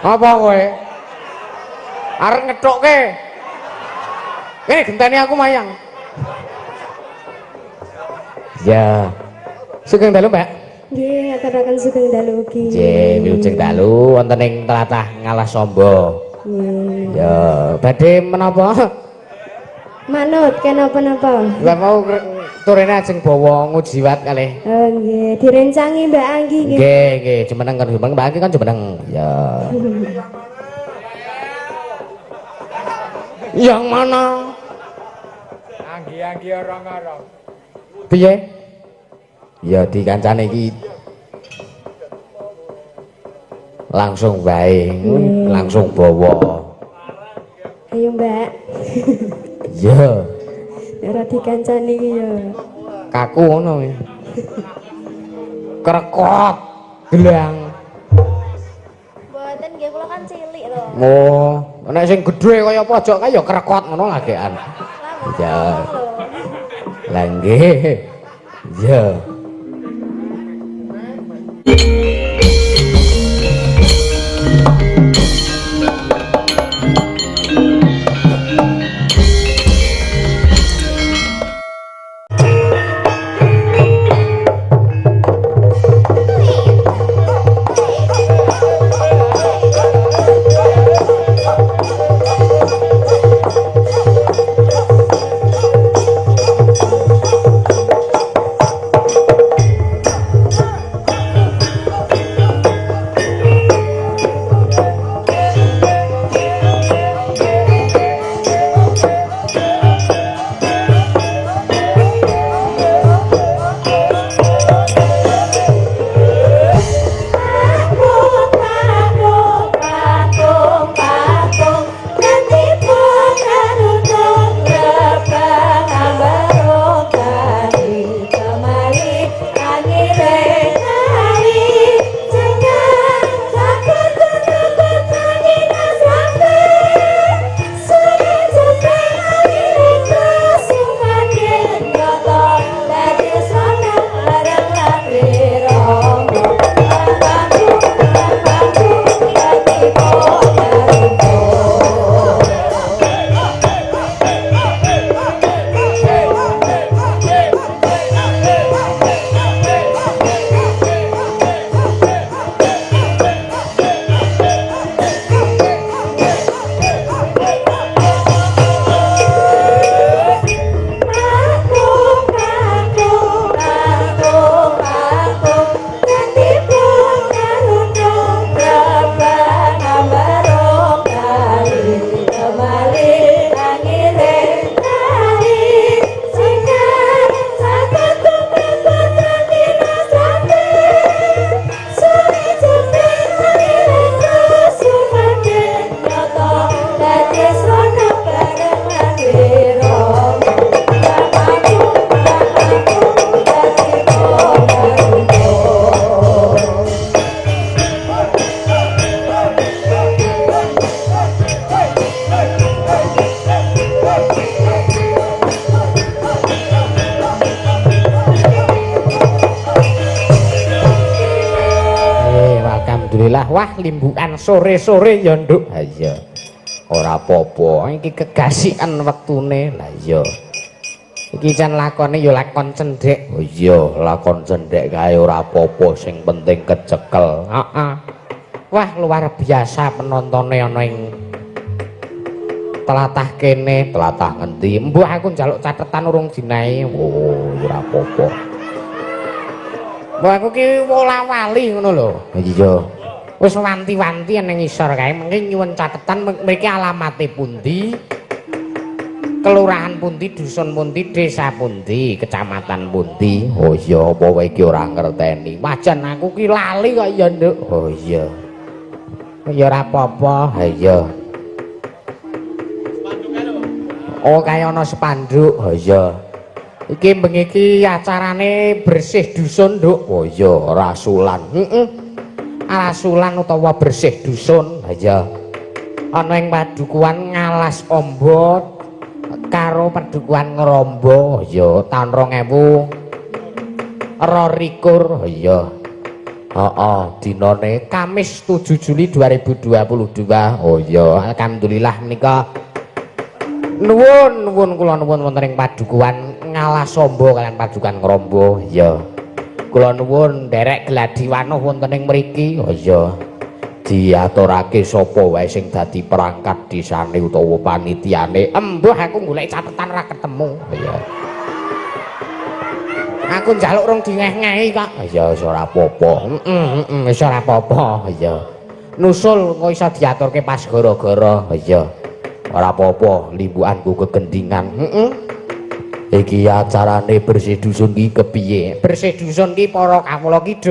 Apa kowe? Arep ngethukke. Kene genteni aku mayang. Ya. Sugeng dalu, Mbak. Nggih, ngaturaken sugeng dalu ugi. Nggih, wilujeng dalu wonten ing tlatah Ngalas Samba. Ya, badhe menapa? Manut kenapa-napa? Lah mau turene ajeng bawa ngujiwat kalih. Oh nggih, direncangi Mbak Anggi nggih. Nggih, nggih, jumeneng kan jumeneng, Mbak Anggi kan jumeneng. Ya. Yang mana? Anggi orang-orang. Piye? Ya dikancane iki langsung bae, langsung bawa. Ayo Mbak. Ya. Ora dikancani iki ya. Kaku ngono ya. Krekot gelang. Mboten nggih kula kan cilik lho. Oh, nek sing gedhe kaya pojok kae ya krekot ngono lagekan. Ya. Lah nggih. Ya. Alhamdulillah, wah limbukan sore-sore ya nduk. Ha iya. Ora apa-apa, iki kegasikan wektune. Lah iya. Iki jan lakone ya lakon cendhek. Oh iya, lakon cendhek kae ora apa-apa, sing penting kecekel. Heeh. Wah, luar biasa penontone ana ing telatah kene, telatah ngendi? Mbah aku njaluk catetan urung dinae. Oh, ora apa-apa. Mbah aku ki wola-wali ngono lho. Iya. Wis wanti-wanti ning isor kae mengki nyuwun catetan mriki alamate pundi, kelurahan pundi, dusun pundi, desa pundi, kecamatan pundi. Oh iya, apa kowe iki ora ngerteni. Wajan aku ki lali kok ya, Nduk. Oh iya. Ya ora apa-apa. Ha iya. Oh kaya ana spanduk. Oh iya. Iki bengi iki acarane bersih dusun, Nduk. Oh iya, rasulan. Heeh. Rasulan utawa bersih dusun. Ha iya. Ana ing padukuhan Ngalas Amba karo padukuhan Ngramba. Ya tahun 2022. Ha iya. dinane Kamis 7 Juli 2022. Oh iya, alhamdulillah menika nuwun kula nuwun wonten ing padukuhan Ngalasamba kalian padukan Ngrombo. Iya. Kula nuwun nderek gladi wanuh wonten ing mriki. Oh iya. Diaturake sapa wae sing dadi perangkat desane utawa panitiane. Embuh aku golek catetan ora ketemu. Iya. Aku njaluk rong dingeh-ngehi kok. Ya wis ora apa-apa. Wis ora apa-apa. Ya. Nusul kok iso diaturke pas gara-gara. Ya. Ora apa-apa, limbukanku kegendingan. Iki acarane bersih dusun ki kepiye? Bersih dusun ki para kawula ki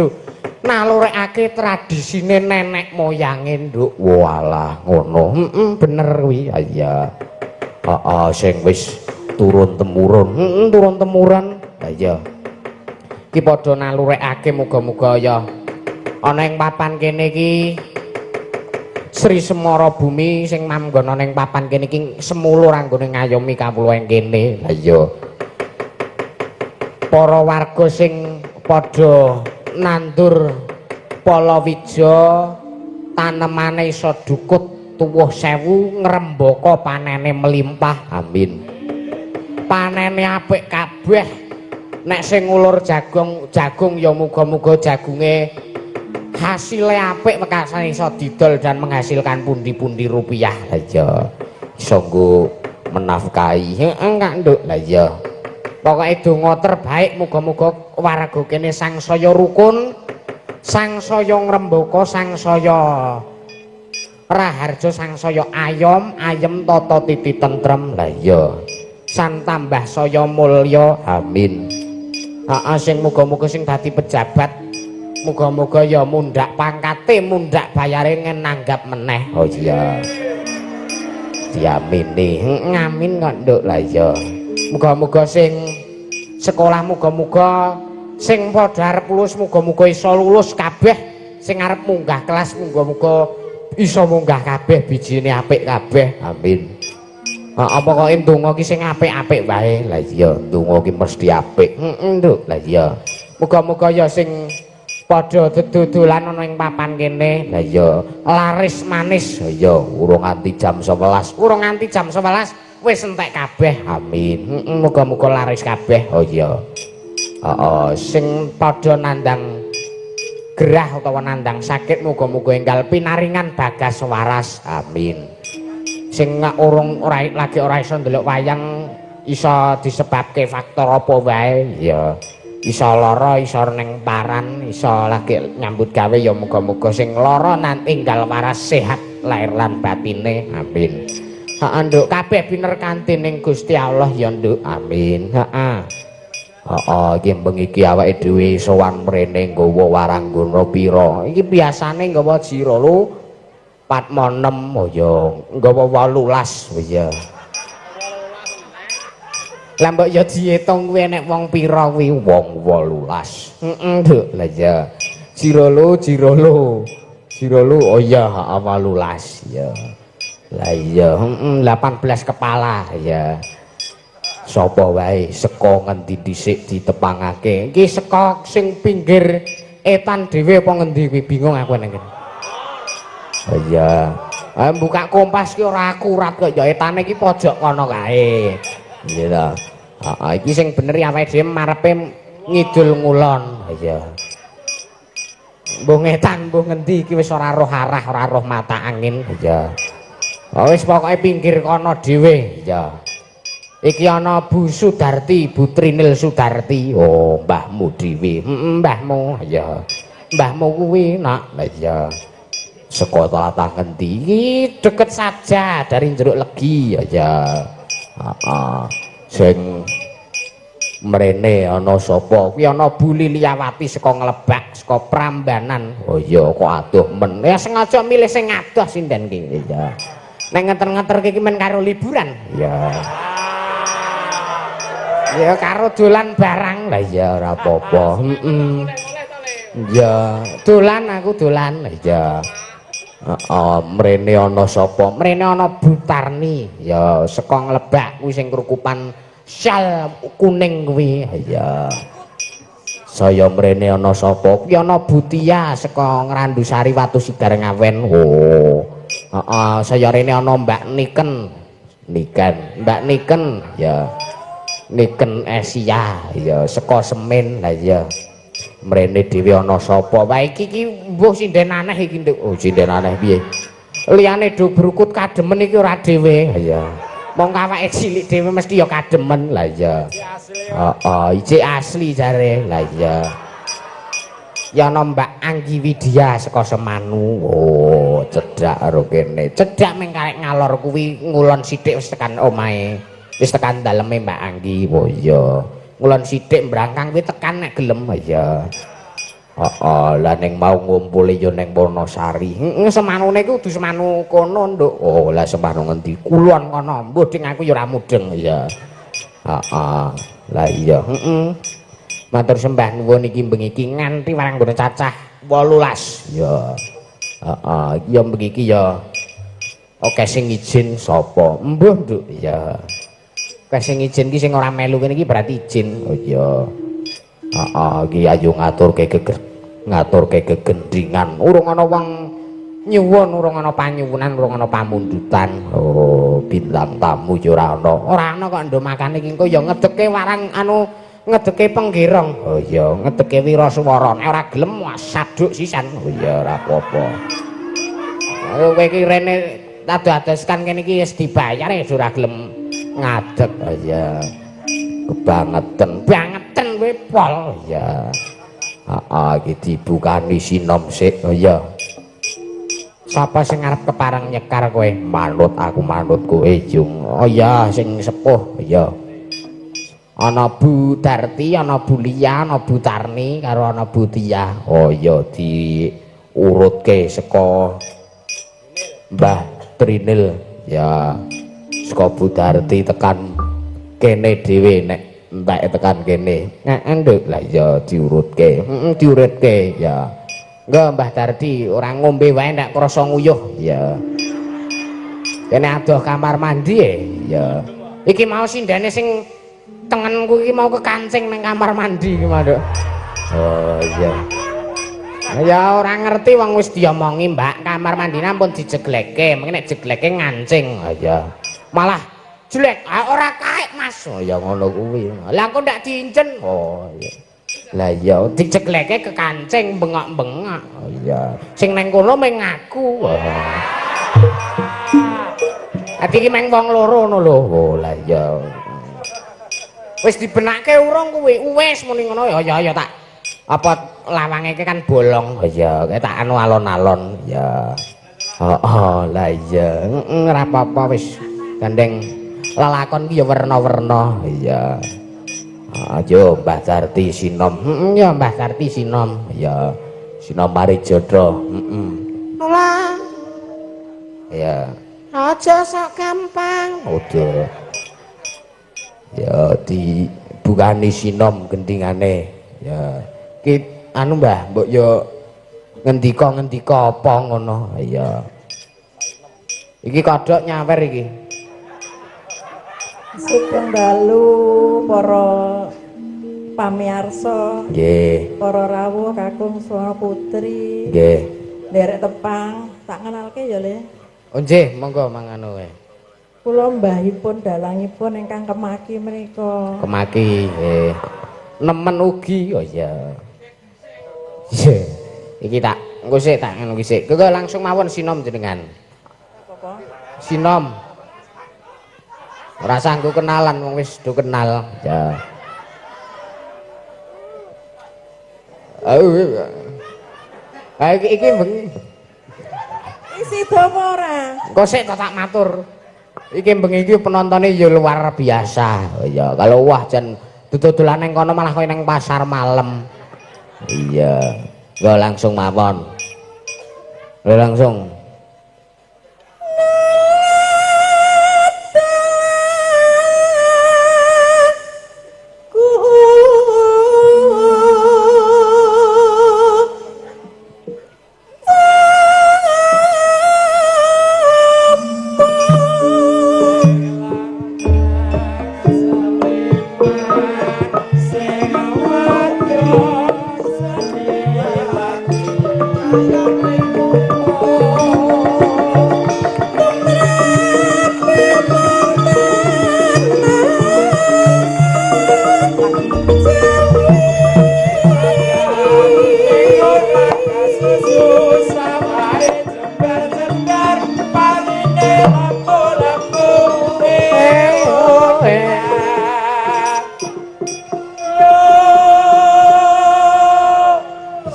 nalurekake tradisine nenek moyange, Nduk. Walah, ngono. Bener kuwi. Ya. Sing wis turun temurun. Turun temurun. Ya. Ki padha nalurekake muga-muga ya ana ing papan kene iki Sri Semara Bumi sing manggon ning papan kene iki semulur anggone ngayomi kawula ing kene. Lah iya. Para warga sing padha nandur palawija tanemane iso dukut tuwuh sewu ngrembaka panene melimpah. Amin. Panene apik kabeh. Nek sing ngulur jagung ya muga-muga jagunge hasilé apik mekasan iso didol dan menghasilkan pundi-pundi rupiah. Lah iya. Iso nggo menafkahi. Enggak, Nduk. Lah iya. Pokoke donga terbaik muga-muga warga kene sangsaya rukun, sangsaya ngrembaka, sangsaya raharja, sangsaya ayem tata titi tentrem. Lah iya. San tambah saya mulya. Amin. Sing muga-muga sing dadi pejabat muga-muga ya mundhak pangkate, mundhak bayare nanggap meneh. Oh iya. Diamini. Ngamin kok, Nduk. Lah iya. Muga-muga sing sekolah muga-muga sing padha arep lulus muga-muga iso lulus kabeh, sing arep munggah kelas muga-muga iso munggah kabeh, bijine apik kabeh. Amin. Pokoke ndonga ki sing apik-apik wae. Lah iya, ndonga ki mesti apik. Nduk. Lah iya. Muga-muga ya sing padha dedodolan ana ing papan kene. Lah iya, laris manis. Lah iya, urung nganti jam 11. Urung nganti jam 11 wis entek kabeh. Amin. Muga-muga laris kabeh. Oh iya. Sing padha nandang gerah utawa nandang sakit muga-muga enggal pinaringan bagas waras. Amin. Sing lagi ora iso ndelok wayang iso disebabke faktor apa wae ya iso lara iso ning paran iso lagi nyambut gawe ya muga-muga sing lara nanti enggal waras sehat lahir lan batine. Amin. Nduk kabeh biner kanthi ning Gusti Allah ya, Nduk. Amin. Iki bengi iki awake dhewe sowan mrene nggawa waranggana pira? Iki biasane nggawa jira lho. 4 6 oh ya nggawa 18 oh ya. Lah mbok ya diitung kuwi nek wong pira kuwi wong 18. Nduk. Lah ya. Jira lo oh ya 18 ya. Lah iya 18 kepala ya. Sapa wae saka ngendi dhisik ditepangake. Iki saka sing pinggir etan dhewe apa ngendi kuwi bingung aku nang kene. Oh iya. Buka Kompas ki ora akurat kok ya etane iki pojok kono kae. Iya ta. Iki sing bener awake dhewe marepe ngidul ngulon. Iya. Mbuh ngetan mbuh ngendi iki wis ora roh arah, ora roh mata angin. Iya. Wis pokoke pinggir kono dhewe. Iya. Iki ana Bu Sudarti, Bu Trinil Sudarti. Oh, mbahmu dhewe. Mbahmu. Iya. Mbahmu kuwi nak. Iya. Saka tlatah ngendi deket saja dari Jeruk Legi aja. Sing mrene ana sapa? Kuwi ana Bu Liliawati saka Nglebak, saka Prambanan. Oh iya kok adoh men. Ya sengaja milih sing adoh sinden ki ya. Nek ngeter-ngeter iki men karo liburan. Ya. Ya karo dolan barang. Lah ya ora apa-apa. Ya, dolan aku dolan. Ya. Mrene ana sapa? Mrene ana Butarni ya saka Nglebak kuwi sing krukupan syal kuning kuwi ya. Saya mrene ana sapa? Ki ana Butia saka Ngrandusari Watu Sigar Ngawen. Oh. Heeh, saya rene ana Mbak Niken. Mbak Niken ya. Niken Asia ya saka Semen lah ya. Mrene dhewe ana sapa? Wae iki mbuh sinden aneh iki nduk. Oh, sinden aneh piye? Liyane do brukut kademen iki ora dhewe. Ya. Mong awake cilik dhewe mesti ya kademen lah ya. Heeh, ijik asli jare lah ya. Ya ana Mbak Anggi Widya saka Semanu. Oh, cedhak karo kene. Cedhak meng karek ngalor kuwi ngulon sithik wis tekan omahe. Wis tekan daleme Mbak Anggi. Oh iya. Ngulon sithik mbrangkang kuwi tekan nek gelem ya. Heeh, lah ning mau ngumpuli ya ning Wonosari. Heeh, semanune ku kudu semanu kono, Nduk. Oh, lah semanu ngendi? Kulon kono. Mbuh ding aku ya ora mudeng ya. Heeh. Lah iya, heeh. Matur sembah nuwun iki bengi iki nganti marang gone cacah 18. Ya. Heeh, ya bengi iki ya. Oke sing izin sapa? Mbuh, Nduk. Ya. Oke sing izin ki sing ora melu kene iki berarti izin. Oh iya. Iki ayo ngaturke gegendingan. Urung ana wong nyuwun, urung ana panyuwunan, urung ana pamundutan. Oh, bintang tamu ya ora ana. Ora ana kok nduk makane iki engko ya ngedeke warang ngedeke penggerong. Oh iya, ngedeke wiraswara. Nek ora gelem saduk sisan. Oh iya, ora apa-apa. Kowe iki rene ado-adoskan kene iki wis dibayar ya ora gelem ngadeg. Oh iya. Kebangetan kowe pol ya. Iki dibukani sinom sik. Oh iya. Sapa sing arep kepareng nyekar kowe? Manut aku manut kowe, Jung. Oh iya, sing sepuh. Iya. Ana Bu Darti, ana Bu Lia, ana Bu Tarni karo ana Bu Tia. Oh iya diurutke saka Mbah Trinil ya. Saka Bu Darti tekan kene dhewe nek mbake tekan kene. Nduk lah ya diurutke. Diurutke ya. Enggak Mbah Darti ora ngombe wae ndak krasa nguyuh ya. Kene adoh kamar mandi ya. Iki mau sindane sing tengenku iki mau kekancing nang kamar mandi iki Manduk. Oh iya. Ya ora ngerti wong wis diomongi Mbak, kamar mandine ampun dijeglekke, mengko nek jegleke ngancing. Oh iya. Malah jelek, ora kaek Mas. Oh ya ngono kuwi. Lah kok ndak diincen. Oh iya. Lah iya dijeglekke kekancing bengok-bengok. Oh iya. Sing nang kono meng aku. Ati iki meng wong loro ngono lho. Oh lah iya. Wis dibenake urung kuwi. Wis muni ngono ya ya tak apa lawange kan bolong. Oh iya, tak anu alon-alon. Ya. Oh lah iya. Ora apa-apa wis gandeng lelakon ki ya werna-werna. Iya. Ayo Mbah Sarti sinom. Ya Mbah Sarti sinom. Ya. Sinom mari jodoh. Olah. Ya. Aja sok gampang. Udah. Ya dibukani sinom gendingane. Ya. Ki anu Mbah, mbok yo ngendika apa ngono. Iya. Iki kodhok nyawer iki. Sugeng dalu para pamirsa. Nggih. Para rawuh kakung saha putri. Nggih. Nderek tepang, tak kenalke ya Le. Oh nggih, monggo mangano wae. Kula mbahipun dalangipun ingkang kemaki menika. Kemaki, nemen ugi. Oh iya. Iki tak engko sik tak ngono iki sik. Kok langsung mawon sinom jenengan. Apa? Sinom. Ora sanggo kenalan wong wis do kenal. Ya. Iki bengi. Isi dawa ora? Engko sik tak matur. Iki bengi iki penontone ya luar biasa. Oh iya, kalau wah jan dodolan nang kono malah koyo nang pasar malam. Iya. Go langsung mawon. Langsung.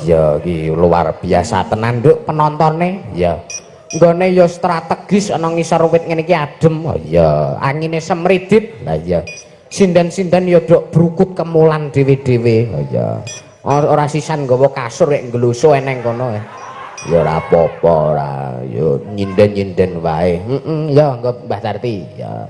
Ya iki luar biasa tenan nduk penontone ya. Nggone ya strategis ana ngisor wit ngene iki adem. Oh ya, angine semridit. Lah ya. Sinden-sinden ya dok brukut kemulan dhewe-dhewe. Oh ya. Ora sisan nggawa kasur rek ngluso eneng kono. Ya ora apa-apa ora. Ya nyinden-nyinden wae. Ya nggo Mbah Tarti ya.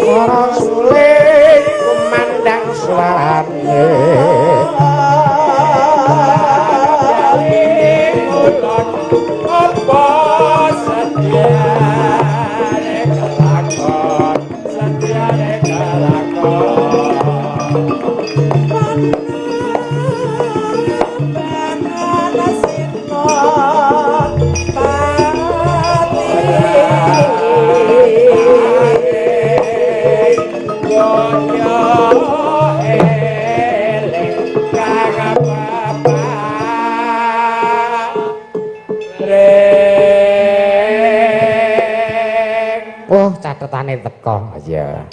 Para suling kumandang suarane apa setiane kelakon setiane kelakon catetane teko ya.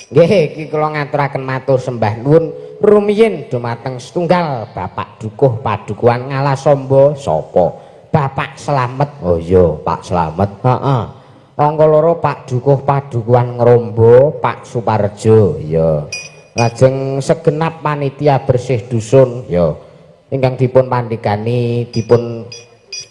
Nggih iki kula ngaturaken matur sembah nuwun rumiyin dumateng setunggal Bapak Dukuh Padukuhan Ngalasamba sapa? Bapak Slamet. Oh iya, Pak Slamet. Heeh. Rangga loro Pak Dukuh Padukuhan Ngrombo, Pak Suparjo ya. Lajeng segenap panitia bersih dusun ya. Ingkang dipun pandhikani dipun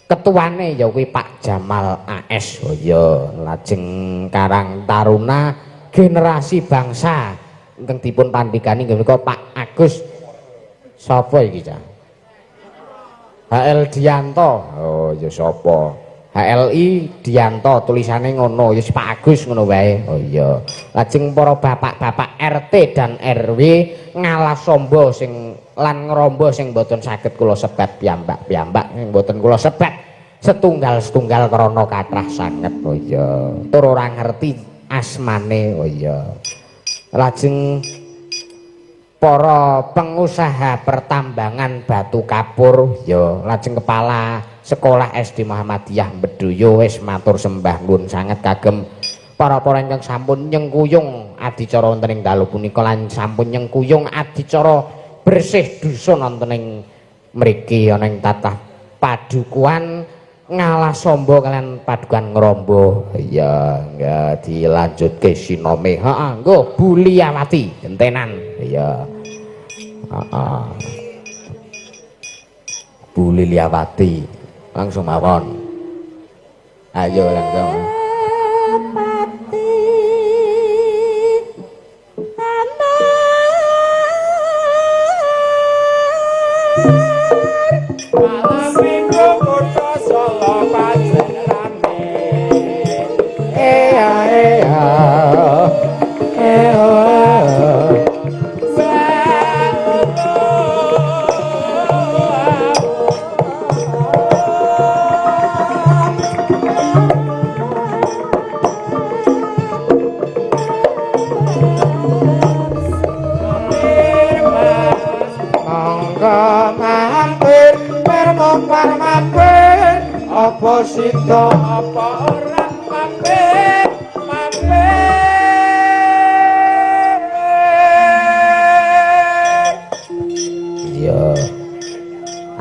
ketuane ya kuwi Pak Jamal AS. Oh ya, lajeng Karang Taruna Generasi Bangsa ingkang dipun pandhikani nggih menika Pak Agus. Sapa iki, Cah? HL Dianto. Oh ya sapa? HLI Dianto tulisane ngono ya Pak Agus ngono wae. Oh iya. Lajeng para bapak-bapak RT dan RW Ngalasamba sing lan Ngrombo sing mboten saged kula sebat piyambak-piyambak sing mboten kula sebat setunggal-setunggal krana kathah sanget. Oh iya. Tur ora ngerti asmane. Oh iya. Lajeng para pengusaha pertambangan Batu Kapur ya, lajeng kepala sekolah SD Muhammadiyah Bedoyo wis matur sembah nuwun sanget kagem para-para ingkang sampun nyengkuyung adicara wonten ing dalu punika lan sampun nyengkuyung adicara bersih dusun wonten ing mriki ana ing tatah padukuhan Ngalasamba kalian padukuhan Ngrombo. Iya, nggak dilanjutke sinome. Heeh, nggo Buliawati gentenan. Iya. Heeh. Buliawati langsung mawon. Ayo langsung. Malam minggu murka solo pancen rame. Ea ea ea mampir apa sida apa orang mampir iya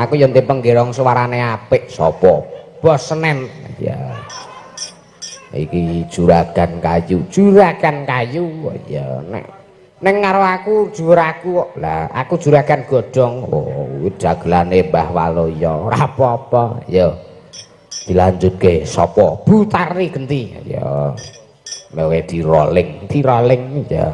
aku yang di penggirong suarane apik sapa Bos Senen ya iki juragan kayu ya neng karo aku juraku kok lah aku juragan godhong. Oh dagelane Mbah Waloya ora apa-apa ya dilanjutke sapa Butari Genti ya mewe di rolling ya.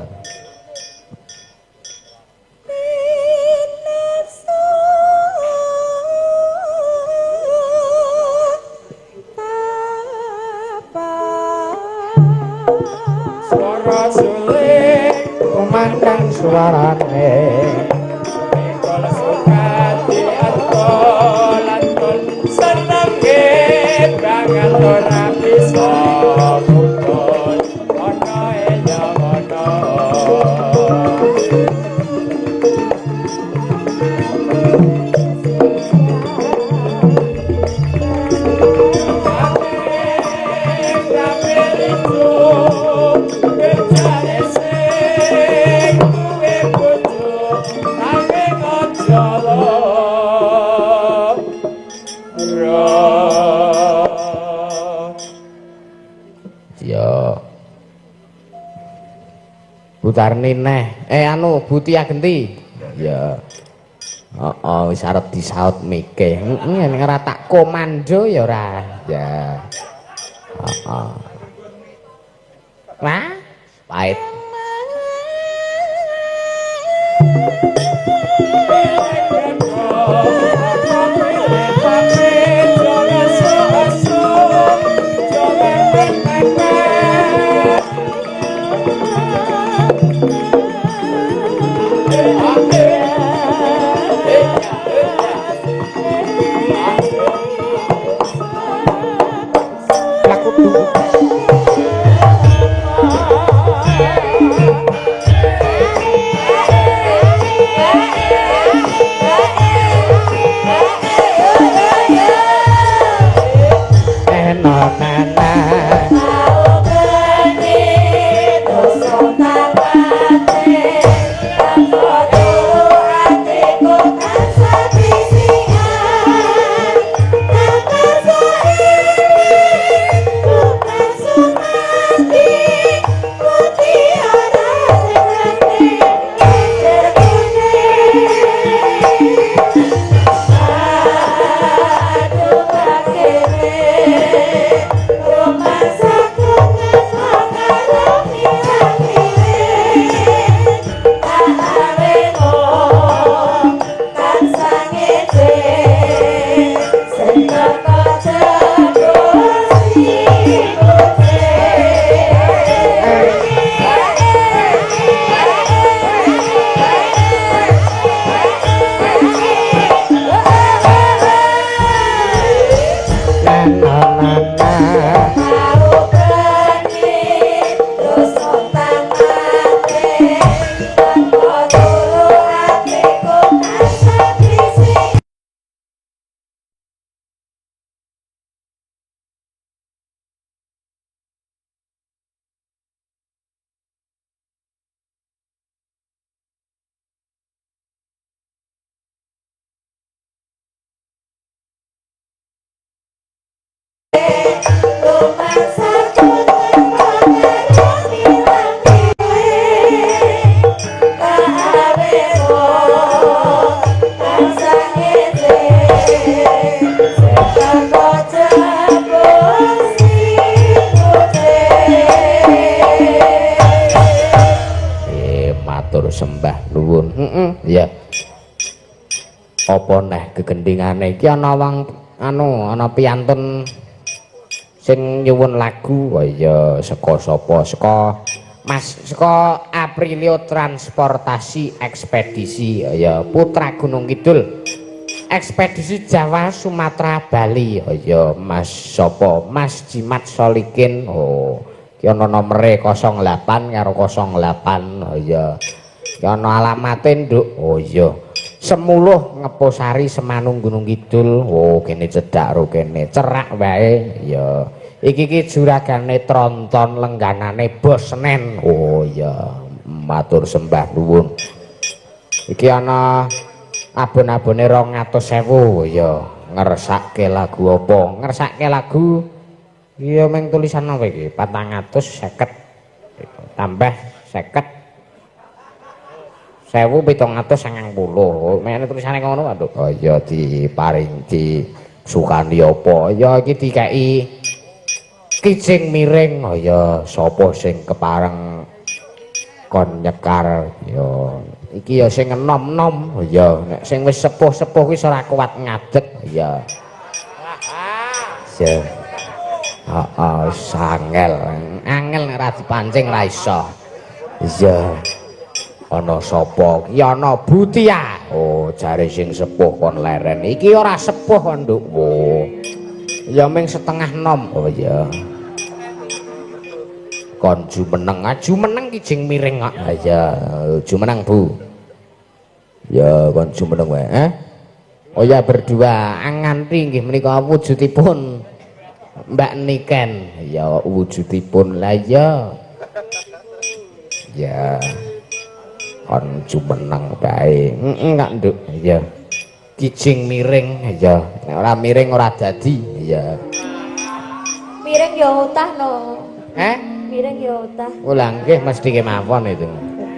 suarane Kala sukati lan kon senenge banget ora bisa rukun ana ya ana ya Butarni neh anu Butia Genti ya wis arep disaut mikeh yen ora tak komando ya ora ya wah pahit laku dulu matur sembah nuwun ya apa neh gegendingane iki ana wong ana piantun sing nyuwun lagu ya saka sapa saka Aprilio Transportasi Ekspedisi ya Putra Gunung Kidul Ekspedisi Jawa Sumatera Bali ya Mas sapa Mas Jimat Solikin ki ana nomere 08 karo 08 ya ki ana alamate nduk iya Semuluh Ngeposari Semanung Gunung Kidul kene cedhak ro kene cerak wae ya iki juragane tronton lengganane Bos Senen ya matur sembah nuwun iki ana abon-abone 200.000 ya ngersake lagu apa ngersake lagu iya meng tulisan apa iki 450 tambah 50 1790 mene tulisane ngono aduh ya diparing di sukani apa ya iki dikeki kijing miring ya sapa sing kepareng kon nyekar ya iki ya sing enom-enom ya nek sing wis sepuh-sepuh kuwi ora kuat ngadeg ya ya angel nek ora dipancing ra iso ya Ana sapa? Ki ana Butia. Oh, jare sing sepuh kon leren. Iki ora sepuh kon, Nduk. Oh. Ya ming setengah nom. Oh iya. Kon jumeneng, jumeneng ki jeng miring kok. Ha iya, jumeneng, Bu. Ya kon jumeneng wae, Oh ya berdua nganti nggih menika wujudipun Mbak Niken. Ya wujudipun lah ya. Ya. Kon jumeneng bae. Enggak Nduk. Ya. Kijing miring ya. Nek ora miring ora dadi. Ya. Miring ya utah no. Miring ya utah. Ulah nggih mesti kemawon itu.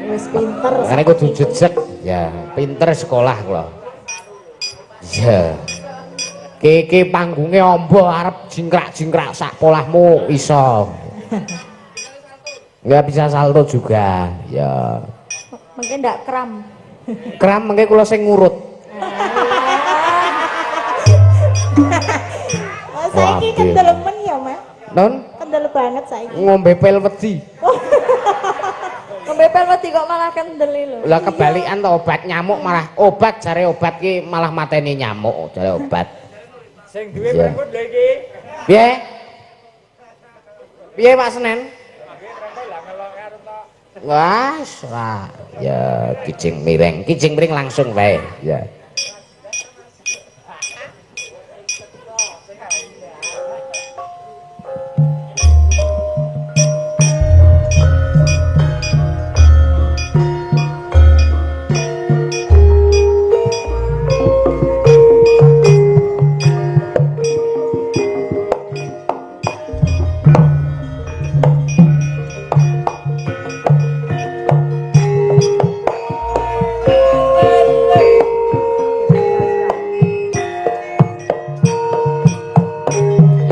Wis pinter. Karena kudu jejeg. Ya, pinter sekolah kula. Ya. Keke panggunge amba arep jingkrak-jingkrak sak polahmu iso. Enggak bisa salto juga. Ya. Mungkin ndak kram. Kram mengke kula sing ngurut. Oh, saiki kendel men ya, Mas. Non Kendel banget saiki. ngombe pil wedi. Ngombe pel wedi kok malah kendel lho. Lah kebalikan to obat nyamuk malah obat jare obat ki malah mateni nyamuk jare obat. Sing duwe prengkut lho iki. Piye? Piye Pak Senen? Wah, wah. Ya kijing miring langsung wae. Ya.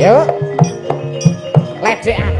Yuk. Ledekan.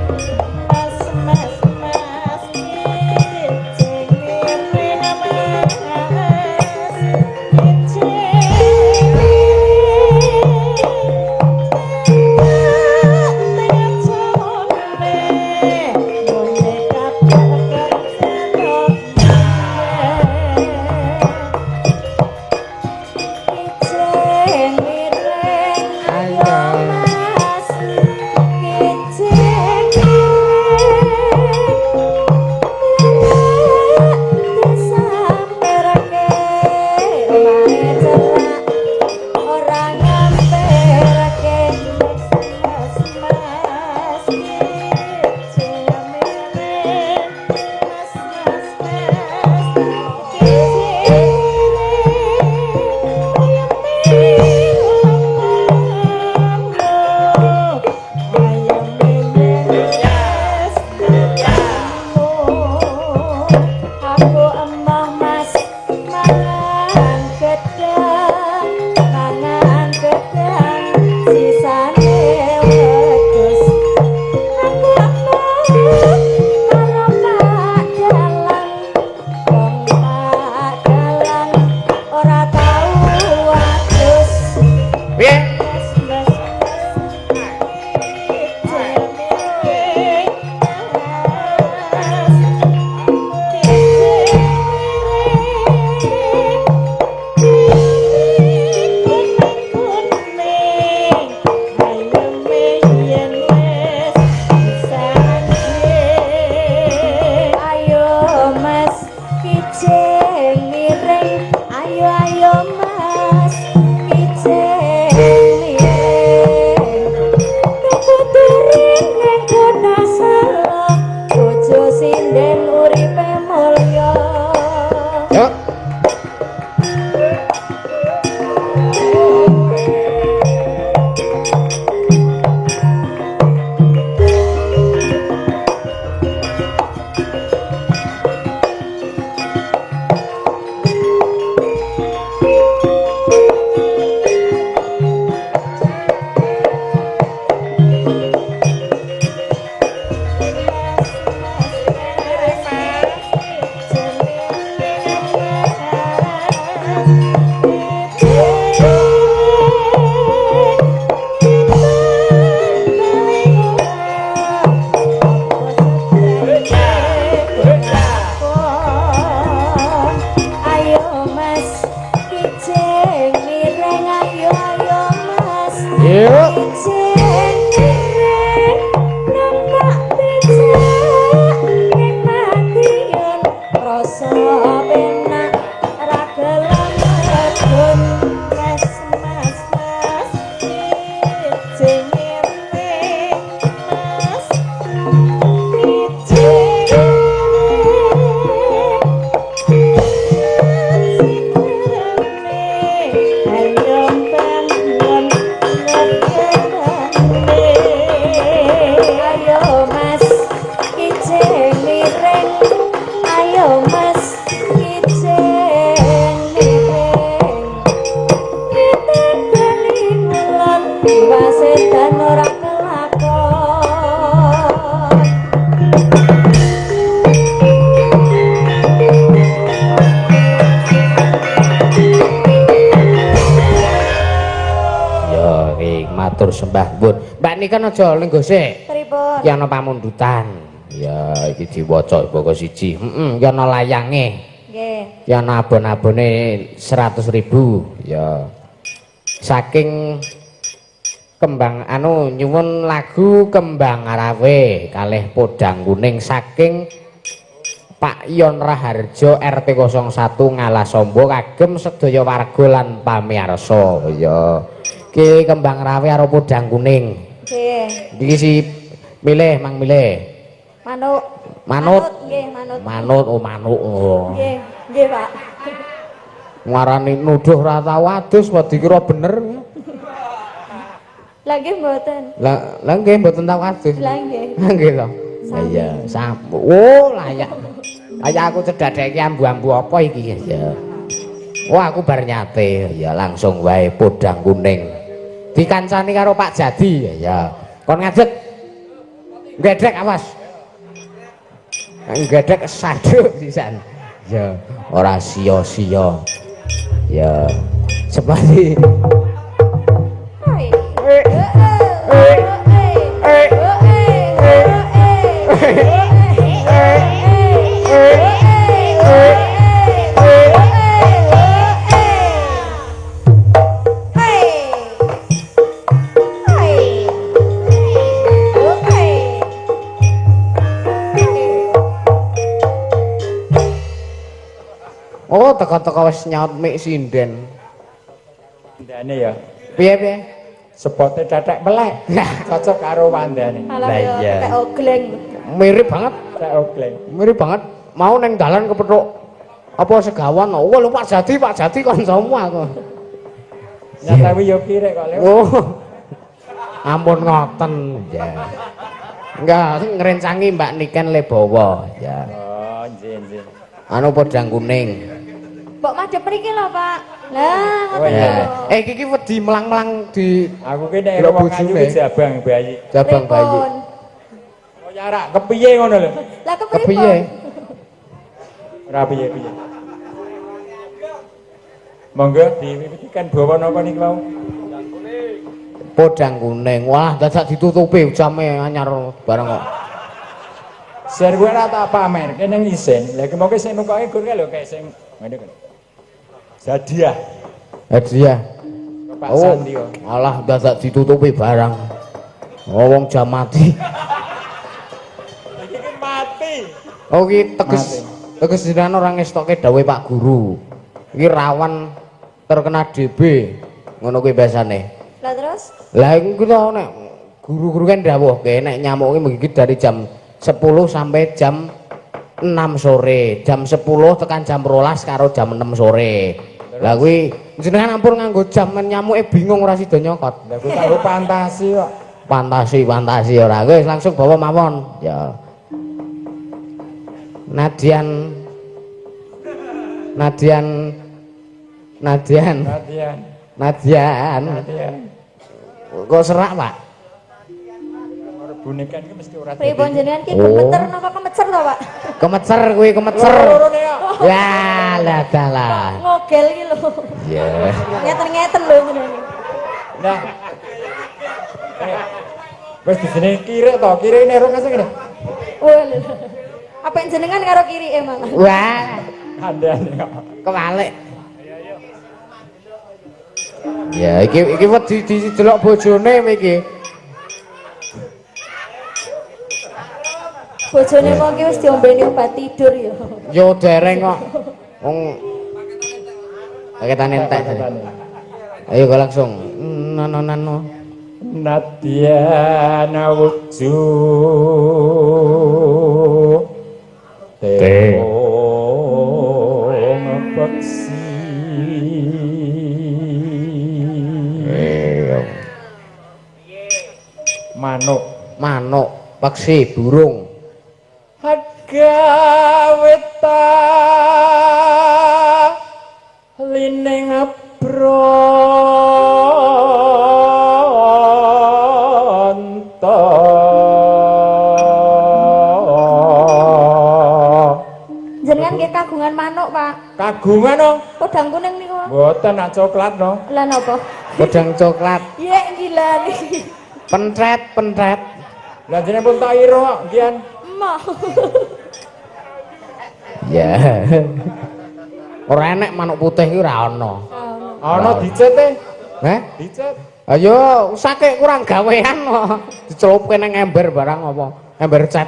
niken aja ning gosek. Pripun? Ki ana pamundutan. Ya iki diwaca baka siji. Ki ana layange. Nggih. Ki ana abon-abone 100.000. Ya. Saking kembang nyuwun lagu Kembang Arawe kalih Podang Kuning saking Pak Yon Raharjo RT 01 Ngalasombo kagem sedaya warga lan pamirsa. Ya. Ki Kembang Arawe karo Podang Kuning. Nggih. Iki si milih Mang milih. Manuk. Manut. Nggih, manut. Manut manuk. Nggih, nggih, Pak. Ngarani nuduh ra tau adus wedi kira bener. Lah nggih mboten. Lah nggih mboten tau adus. Lah nggih. Nggih to. Iya, sampun. Oh, layak. Kayak aku cedhake ambu-ambu apa iki ya. Wah, aku bar nyate ya langsung wae Podang Kuning. Dikancani karo Pak Jadi ya. Kon ngadeg. Gedhek awas. Gedhek saduk sisan. Ya, ora sia-sia. Ya, seperti Hai. oh teko-teko wis nyaut mik sinden. Wandane ya. Piye-piye? Sepote tetek melek. Nah, cocok karo wandane. Lah iya. Kayak ogleng. Mirip banget. Tek okleng. Mirip banget. Mau neng dalan kepethuk apa segawan. Oh, lho Pak Jati kancamu aku. Nyatawi yo kirek kok, Leo. Oh. Ampun ngoten ya. Enggak, ngrencangi Mbak Niken Lebowo ya. Oh, nggih. Anu Podang Kuning. Mbok madhep mriki lho, Pak. Lah, Oh, ngoten iya. lho. Iki wedi melang-melang di Aku ki nek wong ayu ki jabang bayi. Jabang bayi. Pripun? Kaya rak kepiye ngono lho. Lah kepripun? Kepiye? Ora piye-piye. Monggo diwiwitikan bawa napa niki mau? Podang Kuning. Wah, dadak ditutupi jame anyar bareng kok. Ser gue ora tak pamer kene ngisen. Lah kemongke sing nukoke gur lho kayak sing ngene kan. Hadiah Hadiah. ke Pak Oh, Sandi kok. alah dadak ditutupi barang. Oh, wong jam mati. Iki ki mati. Oh, iki teges jenengan ora ngestoke dawuh Pak Guru. Iki rawan terkena DB. Ngono kuwi biasane. Lah terus? Lah iku to nek guru-guru kan dawuhke nek nyamuk iki dari jam 10 sampai jam 6 sore. Jam 10 tekan jam 12 karo jam 6 sore. Lah kuwi jenengan ampun nganggo jam men nyamuke bingung ora sida nyokot. Lah kuwi karo fantasi kok. Fantasi ora. Wis langsung bawa mawon. Ya. Nadian. Kok serak, Pak? Boneka iki mesti ora Pripun jenengan ki gemeter napa kemecer to, Pak? Kemecer kuwi kemecer. Lorone ya. Ya, lah dalah. Ngogel ki lho. Ya. Ngeten-ngeten lho jenengan. Nah. Wis di sini kiri to, kiri ini rong ngene. Wah. Apa yang jenengan karo kiri emang? Wah, Andane kok. kebalik. Ya, iki wedi didelok bojone iki. Bojone kok ki wis diombeni obat tidur ya. Yo dereng kok. Wong paketane entek. Ayo kok langsung. Nano. Nadia nawuju ngepeksi manuk peksi burung Hagaweta lining abronto Jenengan nggih kagungan manuk, Pak. kagungan no Podang Kuning niku. mboten nak coklat no Lah napa? pedang coklat. Iya gila nih. Pencret. Lah jenenge pun tak ira kok kian. Emoh. Ya. Ora enek manuk putih iki ora ana. Ana dicet e. Heh? Dicet. Ayo, usake kurang gawean kok. Dicelupke nang ember barang apa? Ember cat.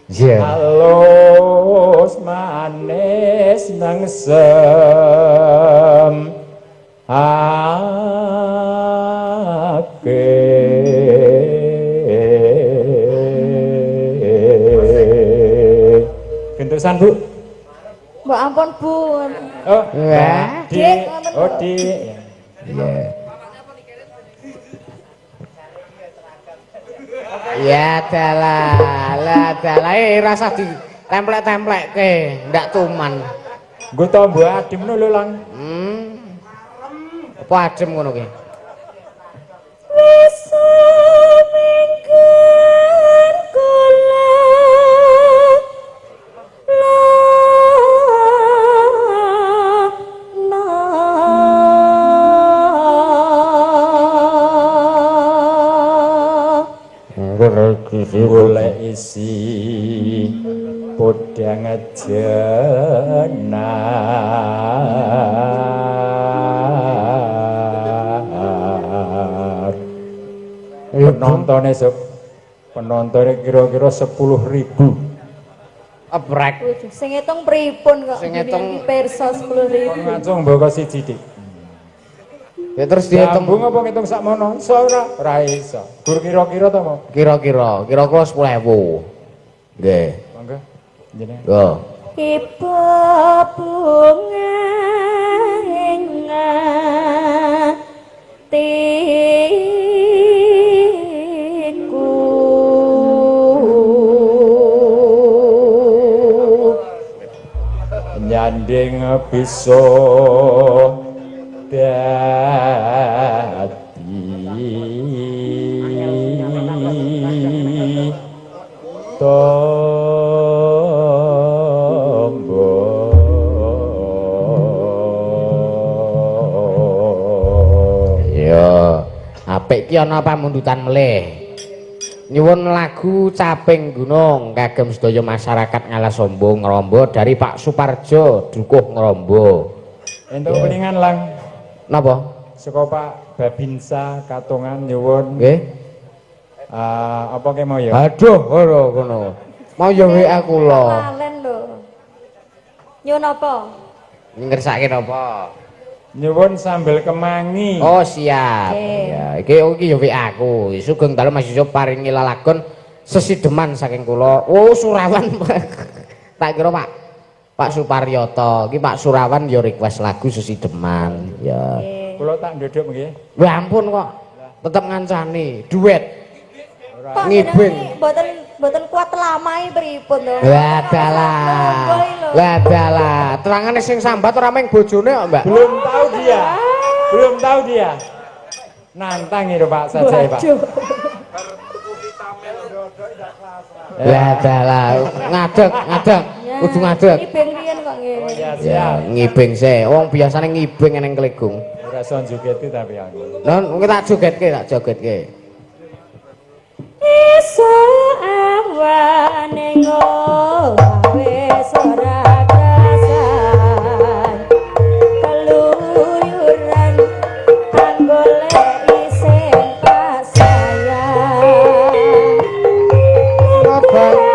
Iya. Halus manis nang sem ake gentosan Bu. Mbak ampun Bu. Oh, Wah. Dik. Oh, Dik. Iya. Ya dalah, rasa di templek-templekke, ndak tuman. Nggo tombo adem lho Lang. Apa adem ngono ki? Wis mingken kula golek isi podang jenar penontonnya kira-kira 10.000 Ebrek. sing ngitung pripun kok Sing ngitung pirsa 10.000. ngacung mboko siji Dik. Ya terus dihitung Sambung apa ngitung sakmono? Iso ora iso. Gur kira-kira to mau. kira-kira 10.000. Nggih. Monggo. Jenenge. Yo. Ibu bunga ingatiku Nyanding bisa dadi tombo Ya, apik ki ana pamundutan melih. Nyuwun lagu Caping Gunung kagem sedaya masyarakat Ngalasombo Ngrombo dari Pak Suparjo Dukuh Ngrombo. Entuk peningan Lang. Napa? Saka Pak Babinsa Katongan nyuwun. Nggih. Apa ke mau ya? Aduh, ora ngono. Mau ya WA kula. Malen lho. Nyun apa? Ngersake napa? Nyuwun sambel kemangi. Oh, siap. Nggih. Ya, iki ya WA aku. Sugeng dalu Mas Yusuf paringi lalagon sesideman saking kula. Oh, Surawan. Tak kira Pak Suparyoto. Iki Pak Surawan ya request lagu sesideman. Ya. Kula tak ndodok nggih. Wah ampun kok. Tetep ngancani duet. Pak Ngibing. Mboten kuat lamae pripun to? Lah dalah. Terangane sing sambat ora meng bojone kok, Mbak. Belum tahu dia. Nantang itu Pak saja Pak. Lah dalah. Ngadeg. Kudu ngadeg. Ngibing riyen kok nggih. Oh ya Ya, siap. ngibing sih. Wong biasane ngibing eneng klegung. Ora iso njogeti tapi aku. Non, mungkin tak jogetke. Iso awane ngowe ora krasan keluyuran anggolek isin pasayang Abang.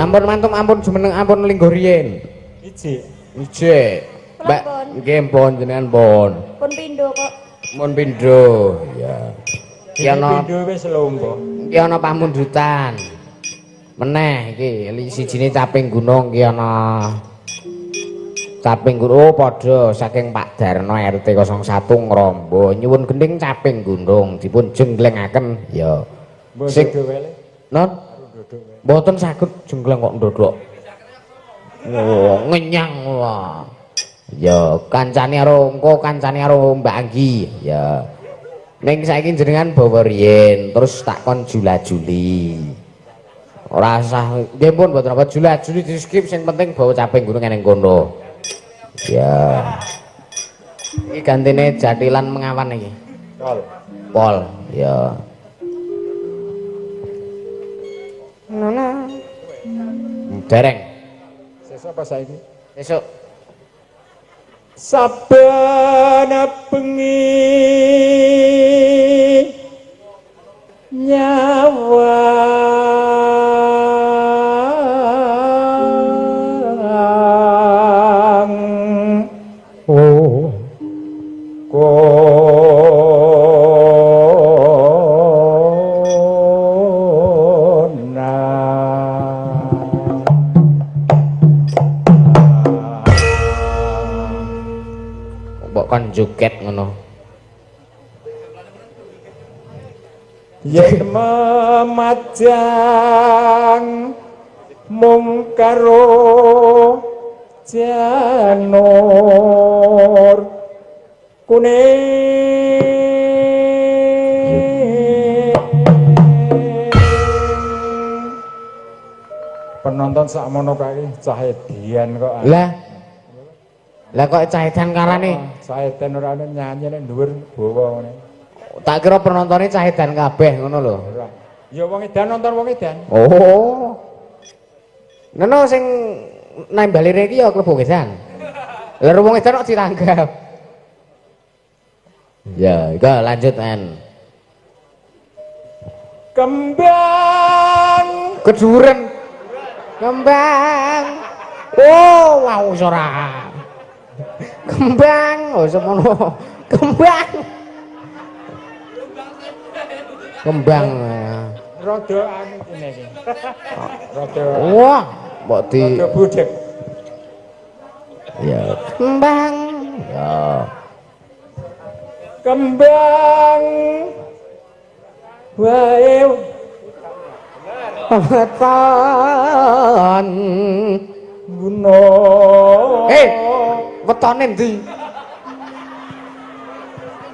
Ampun mantung, ampun jumeneng, ampun linggo riyen. Iji. Mbak, nggih pun jenengan pun. Pun pindho kok. Mun pindho, ya. Ki ana pindho wis lomba. Ki ana pamundutan. Meneh iki sijine caping gunung ki ana caping gunung padha saking Pak Darno RT 01 ngrombo nyuwun gending caping gunung dipun jenglengaken ya. Sing non mboten saged jenggleng kok ndodok. Oh, ngenyang wah. Ya kancane karo engko kancane karo Mbak Anggi ya. Ning saiki jenengan bawa riyen terus tak kon jula-juli. Ora usah nggih pun mboten apa jula-juli di skip sing penting bawa caping gunung ning kono. Ya. Iki gantine jatilan mengawan iki. Pol, ya. Nona. Dereng. Sesuk apa saiki? Sesuk. Saben bengi nyawa kon joget ngono. yen memajang mung karo janur kuning. Penonton sakmono kae Cahedian kok. Lah kok Cahedan kalane? Cahedian ora ono nyanyi nek dhuwur bawa ngene. Tak kira penontonnya Cahedan kabeh ngono lho. Ora. Ya wong edan nonton wong edan. Oh. Neno sing nang balire iki ya klebu gesan. Lah wong edan kok ditanggap. Ya, iku lanjut an. Kembang Keduren. Kembang. Oh, wow ora. Kembang, oh semono. Kembang. Kembang. rada anu kene iki. Rada Wah, mbok di rada budek. ya kembang. Ya. Kembang wae Weton. Guno. Wetone ndi?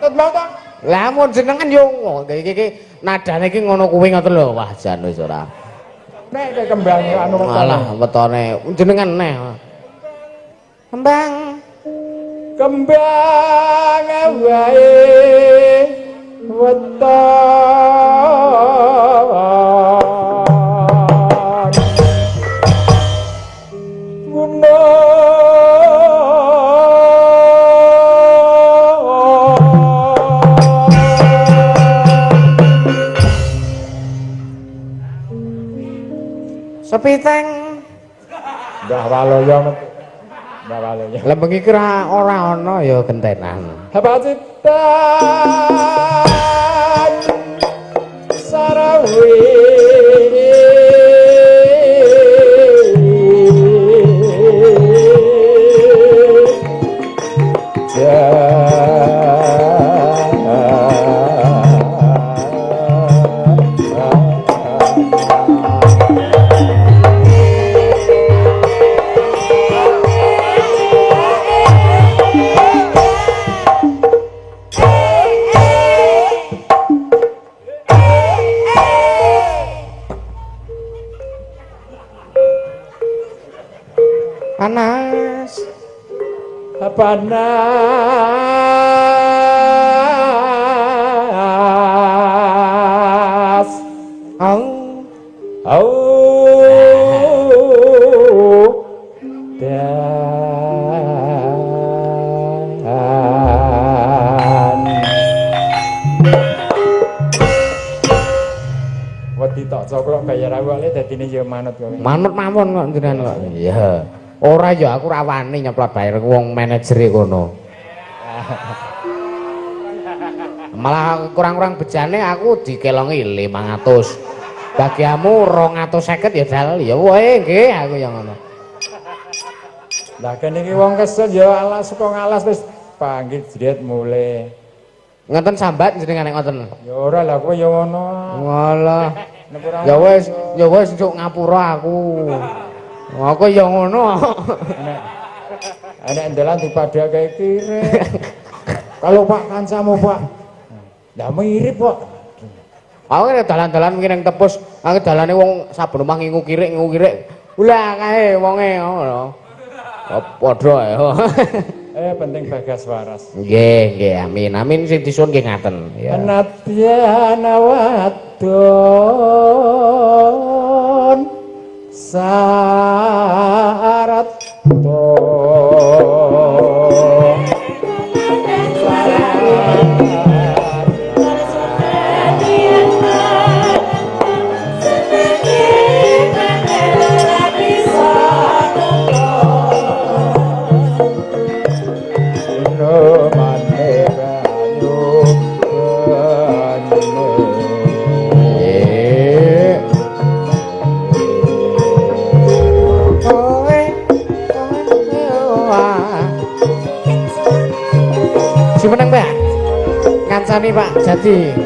Tet mau ta? Lah mun jenengan yo iki nadane iki ngono kuwi ngoten lho. Wah, jan wis ora. Nek kembang anu Malah wetone jenengan neh. Kembang. Kembang wae weton Guno. Sepiteng. Mbah Waloyo metu. Mbah Waloyo. Lah bengi kira ora ana ya gentenan. Apa citan Sarawi Panas. Panas. Au. Dan wedi tok coklok bayar awake dadine ya manut kowe. Manut mawon kok jenengan kok. Iya. Ora ya aku ra wani nyeplot bayar wong manajere kono. Malah kurang-kurang bejane aku dikelongi 500. Bagiamu 250 ya dal. Ya wae nggih aku yang ngono. Lah kene iki wong kesel ya alas kok ngalas wis panggil jret mulai. Ngoten sambat jenengan nek ngoten. Ya ora lah kowe ya ngono. Walah. Nek ora Ya wis njuk ngapura aku. Aku ya ngono. Nek ndelan dipadake kire. Kalau Pak kancamu Pak. Lah mirip kok. Aku nek dalan-dalan ngiring tepus, aku dalane wong saben omah ngingu kirik. Ulah kae wonge ngono. Padha ae. Penting bagas waras. Nggih, amin. Amin sing disuwun nggih ngaten. Ya. Anadyan wadon syarat to Si meneng Mbak. Kancane Pak Jati.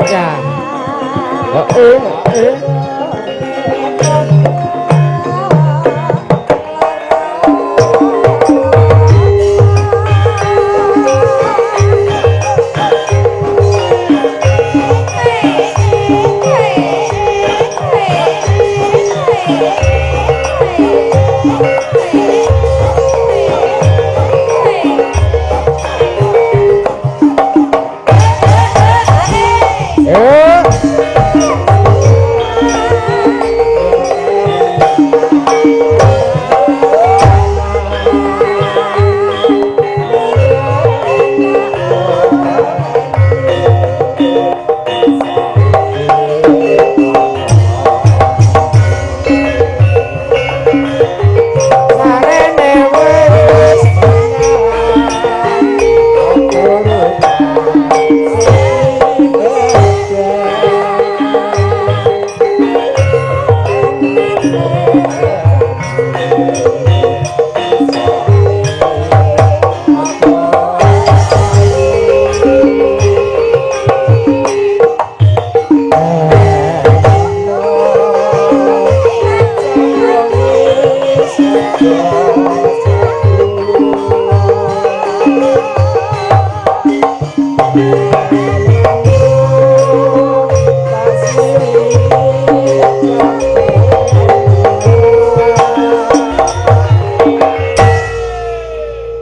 Ya.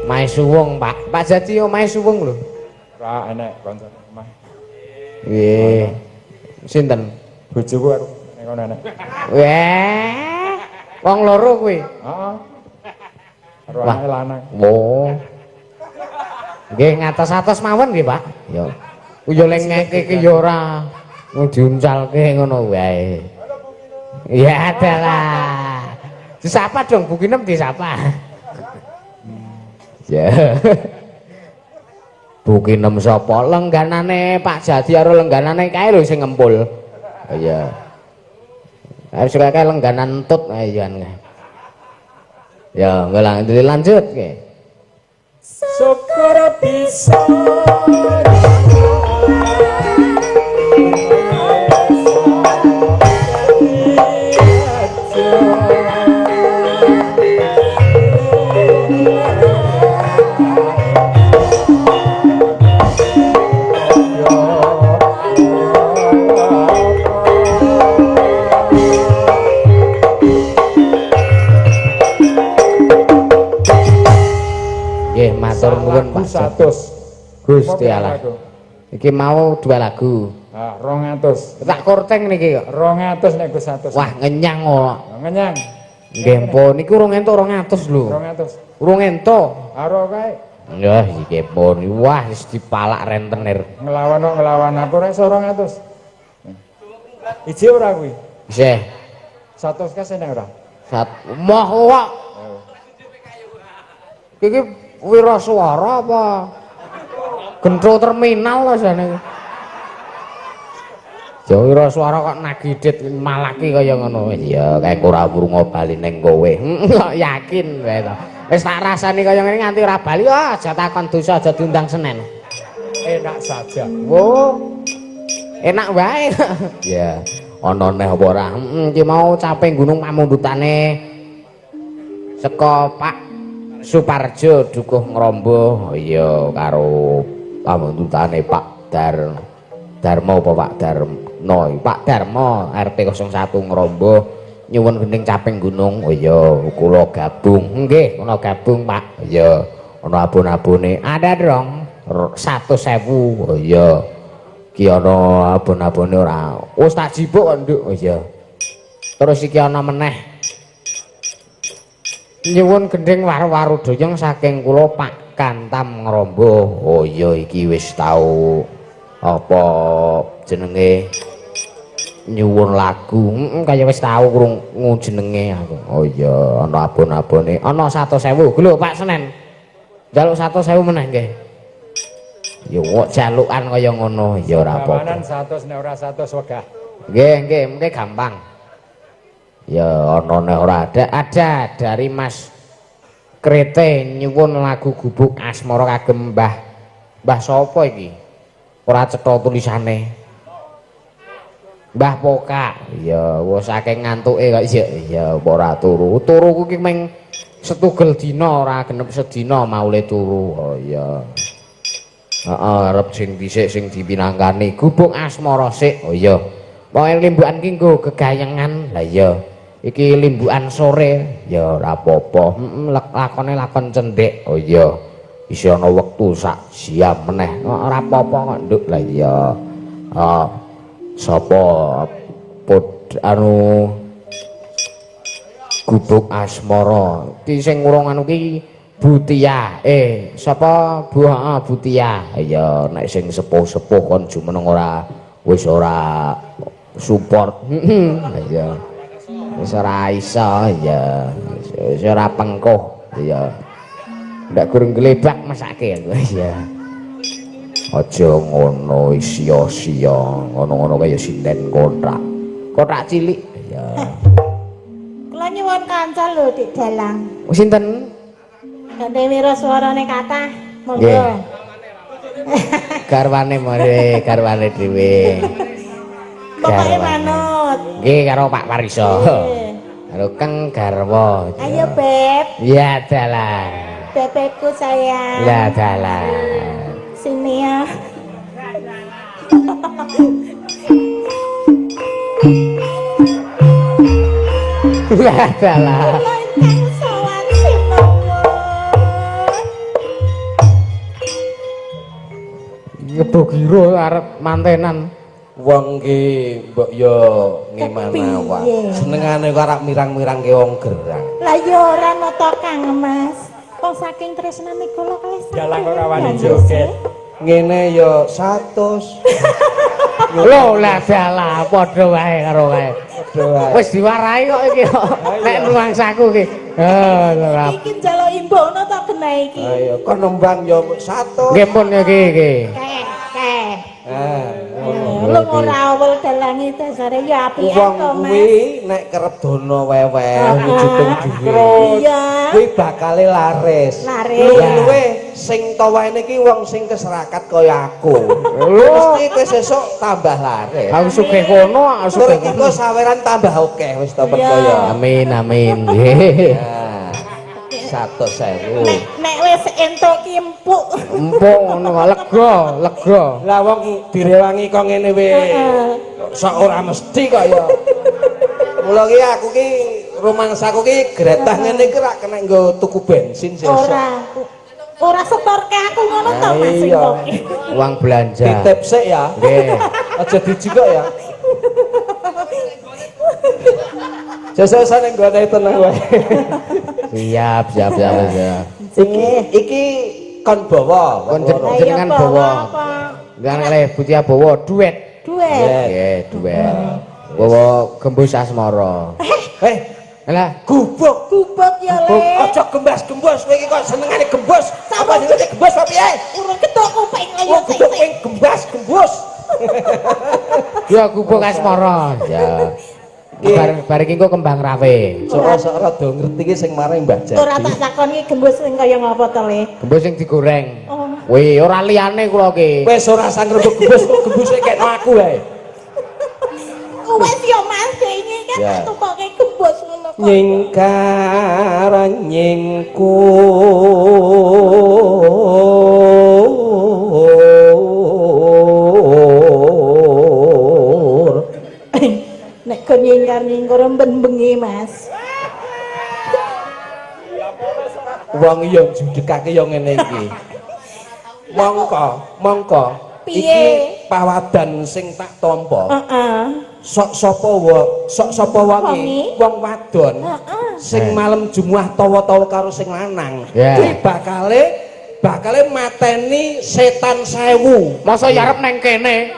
Mae suwung, Pak. Pak Jati omahe suwung lho. Ora enek kancane omah. Nggih. Sinten? Bojoku karo nek kono enek. Weh. Wong loro kuwi. Heeh. Karo Wah. anake lanang. Oh. Nggih ngatos-atos mawon nggih, Pak. Ya. Kuwi leng ngeke iki ya ora diuncalke ngono wae. Ya adalah. Disapa dong Bu Kinem disapa. Ya. Bu Kinem sapa? Lengganane Pak Jati karo lengganane kae lho sing ngempul. Iya. Harus kayak lengganan entut ayo kan. Ya, ngelang dilanjut ke. Syukur bisa Nggih, matur nuwun Pak Jati. 100. Gusti Allah. Iki mau 2 lagu. Ah, 200. Tak korteng niki kok. 200 nek Gus 100. Wah, ngenyang kok. Ngenyang. Nggih, pun niku urung entuk 200 lho. 200. Urung entuk. Aro kae Ya, iki pun. Wah, wis dipalak rentenir. ngelawan aku rek 200. Iji ora kuwi. Isih 100 kas enek ora? moh kok. Iki wira swara apa? Gentro terminal lho jane. Ya wira swara kok nagidit malaki kaya ngono. Iya, kae ora wurunga bali ning kowe. Kok yakin wae to. Wis tak rasani kaya ngene nganti ora bali, aja takon dosa aja diundang Senen. Enak saja. Wo. Enak wae. Ya, ana neh apa ora? Iki mau cape Gunung Pamundutane saka Pak Suparjo dukuh ngromboh. Oh iya karo pamundutane Pak Darmo apa Pak Darno? Pak Darmo RT 01 ngromboh nyuwun gending caping gunung. Oh iya kula gabung. Nggih, kula gabung Pak. Oh iya ana abon-abone. Ada dong 100.000. Oh iya. Ki ana abon-abone ora. Wis tak jipuk kok Nduk. Oh iya. Terus iki ana meneh nyuwun gending waru-waru doyong saking kula Pak Kantam ngromboh. Oh iya iki wis tau apa jenenge nyuwun lagu. Kaya wis tau krungu jenenge aku. Oh iya ana abon-abone. Ana 100.000. Lho Pak Senen. Njaluk 100.000 meneh nggih. Ya kok jalukan kaya ngono ya ora apa-apa. 100 nek ora 100 wegah. Nggih, mengke gampang. Ya ana nek ora ada dari Mas Krete nyuwun lagu gubuk asmara kagem Mbah sapa iki? Ora cetha tulisane. Mbah Pokak. Iya, wis saking ngantuke kok iya apa ora turu. Turu ku ki meng setugel dina ora genep sedina maule turu. Oh iya. Heeh, arep sing dhisik sing dipinangkani gubuk asmara sik. Oh iya. Pokoke limbukan ki nggo gegayengan. Lah iya. Iki limbukan sore. Ya ora apa-apa. Lakone lakon cendhek. Oh iya. Isih ana wektu sak jam meneh. Ora apa-apa kok, Nduk. Lah iya. Sapa anu gubuk asmara ki sing urung anu ki Butia sapa Butia ya nek sing sepuh-sepuh kon jumeneng ora wis ora support ya wis ora iso ya wis ora pengkoh ya ndak kurang glebak mesake ya aja ngono sia-sia ngono-ngono kaya sinden kontrak cilik ya Kula nyuwun kanca lho Dik Dalang. Sinten Gandhe mira swarane kathah. Monggo. Nggih. Garwane dhewe. Pokoke manut. Nggih karo Pak Pariso. Karo Kang Garwa. Ayo Beb, Ya dalah. bebekku sayang. Ya dalah. Sini ya. Ya dalah. Kang sowan sinowo. Ngebogiro arep mantenan. Wong ki mbok yo ngimana wae. Senengane kok arep mirang-mirang ke wong gerang. Lah yo ora nata Kang Mas. Wong saking tresnane kula kalih Dalang ora wani joget. Ngene yo 100. Lho lah dalah padha wae karo wae. Wis diwarai kok iki kok. Nek nuangsaku ki. Ora. iki njaluk imbono ta benahe iki. Ayo kon nembang yo 100. Nggih pun iki. Keh. Ah, Lu ora awel dalange dasare ya apik wong to Mas. kuwi nek kerep dono wewe wujuding dhuwit. Iya. Kuwi bakale laris. Laris. Luwe sing tawene iki wong sing keserakat kaya aku. Mesti kowe sesuk tambah laris. Aku sugih kono, aku Tur sugih iki kono. kok saweran tambah akeh wis ta percaya. Amin. Nggih. Nah, 100.000. Nek wis entuk ki empuk. Empuk ngono lega. Lah wong direwangi kok ngene wae. Sok ora mesti kok ya. Mula ki aku ki rumangsaku ki gretah ngene iki rak kena nggo tuku bensin sesuk. Ora setorke aku ngono to Mas. Iya. Uang belanja. Titip sik ya. Nggih. Aja dijikok ya. Sesuk-sesuk ning gone tenang wae. Siap. Iki kon bawa. Kon jenengan bawa. Jangan kalih Butia bawa duet. Duet. Nggih, duet. Bawa gembus asmara. Lah, Gubuk. Ya Le. Aja gembas-gembos kowe iki kok senengane gembos. Apa jenenge gembos apa piye? Urung ketok kuping ayo Wong gubuk kowe gembas-gembos. ya gubuk asmara. Ya. Bareng iki engko kembang rawe. Sok rada ngerti iki sing maring Mbah Jadi. ora tak takoni gembus sing kaya ngapa to Le? Gembus sing digoreng. Oh. Wih, ora liyane kula ki. Wis ora sang rebut gembus kok gembuse kekno aku wae. Wes yo Mas iki kan Ya. tak tukoke gembus ngono kok. Nyingkar nyingkur. Nek kon nyingkar-nyingkur ben-bengi Mas. Wong yo judekake yo ngene iki. Mongko iki Piye? pawadan sing tak tampa. Heeh. Sok sapa wangi wong wadon sing malam Jumat tawa-tawa karo sing lanang Ya. kuwi bakale mateni setan 1000. Masa ya arep neng kene.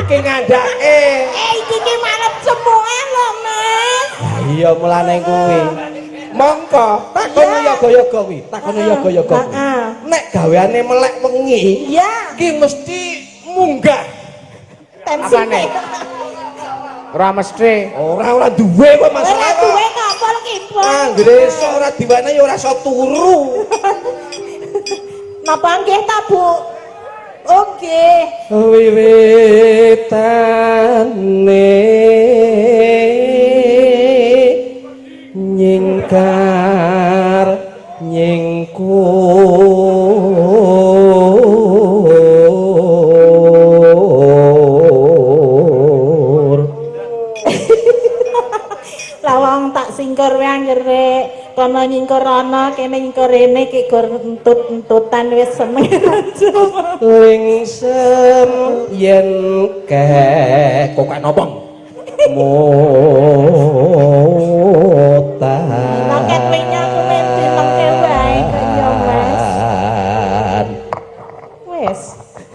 Iki ngandake. Iki ki malam semua lho Mas. Lah iya mulane kuwi. Mongko takone yoga-yoga kuwi, takone yoga-yoga kuwi. Nek gaweane melek wengi, Iya. iki mesti munggah. Tensine. Ora mesti. Ora duwe kok Ora masalah. duwe kapal ki, Bos. Anggere iso ora diwane ya ora iso turu. Napa nggih ta, Bu? Oke. Wiwitane nyingkar nyingkur Lawang tak singkur wae anggere kono nyingkur ana kene nyingkur rene ki gur entut-entutan wis seneng. lingsem yen kok kaya nopong mutan Loket winya aku mesti nengke wae kaya Mas. Wis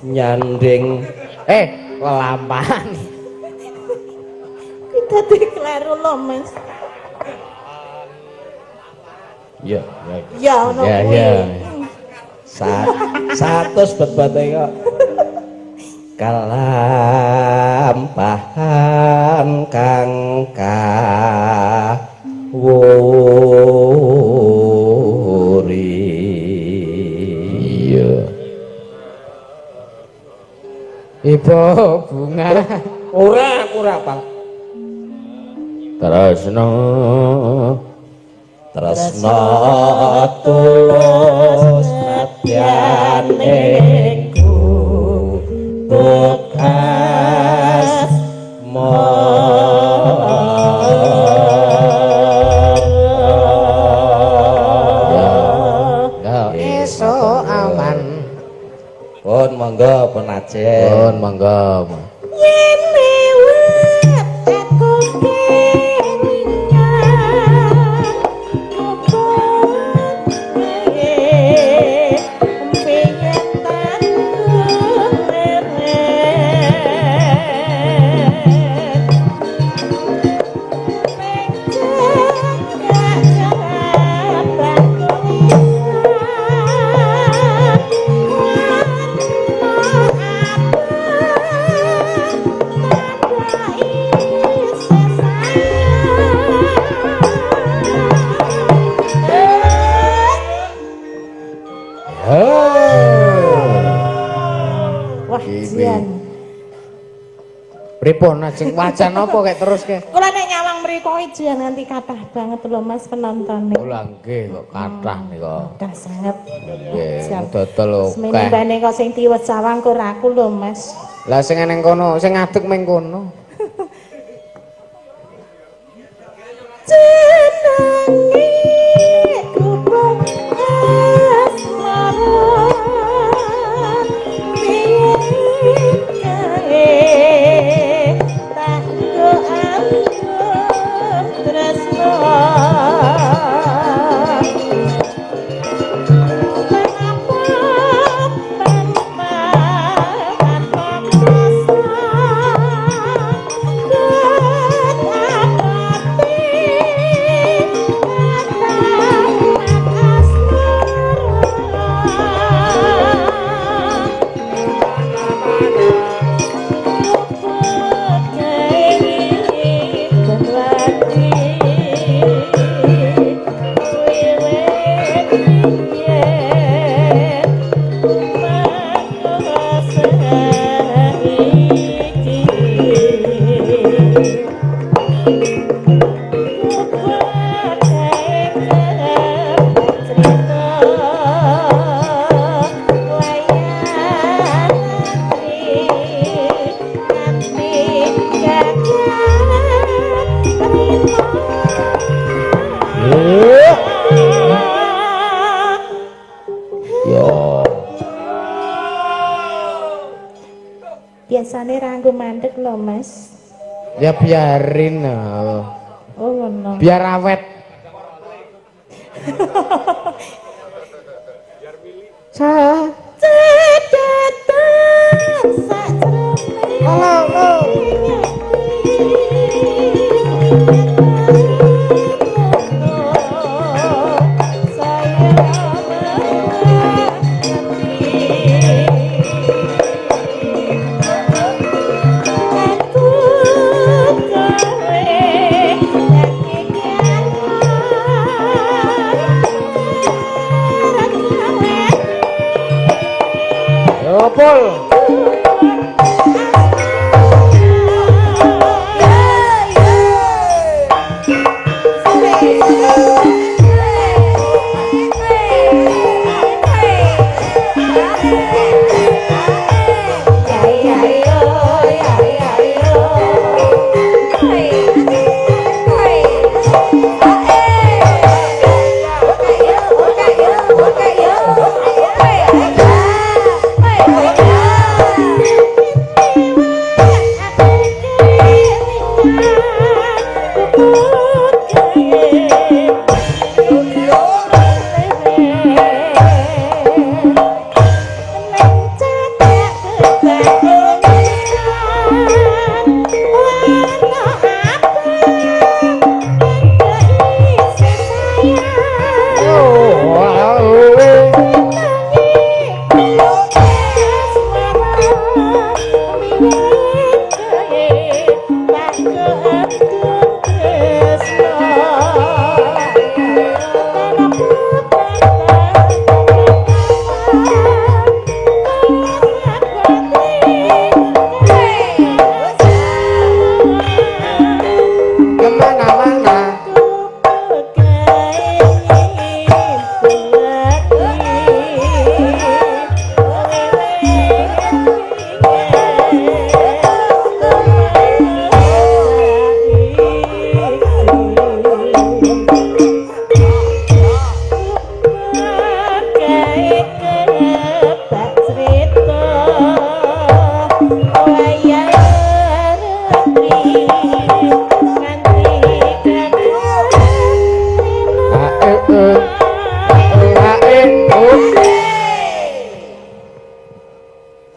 nyanding Lelampahan. kita dikleru lho Mas. ya Ya ono Ya, kuwi. ya. Satu bet-bete kok kalampahan kang kawuri Iya. Ibu bunga ora apal tresno tresna tulus nadyan iku bekas ya esok aman pun monggo pun ajen pun monggo Yen lewat aku kelingan apa wae pengen tanggung Wah, jian. pripun ajeng wajan apa kayak terus ke Kula nek nyawang mriku jian nganti kathah banget lho Mas penontonnya. Kula nggih kok kathah nika Kathah sanget. nggih dodol Semene akeh bane kok sing diwet sawang kur aku lho Mas. lah sing neng kono sing ngadeg meng kono Jenenge gubung asmara biyen kae tanggo anggap tresno Biasane ranggo mandek lho Mas. ya biarin Oh ngono. biar awet Cedatan sakjroning Pol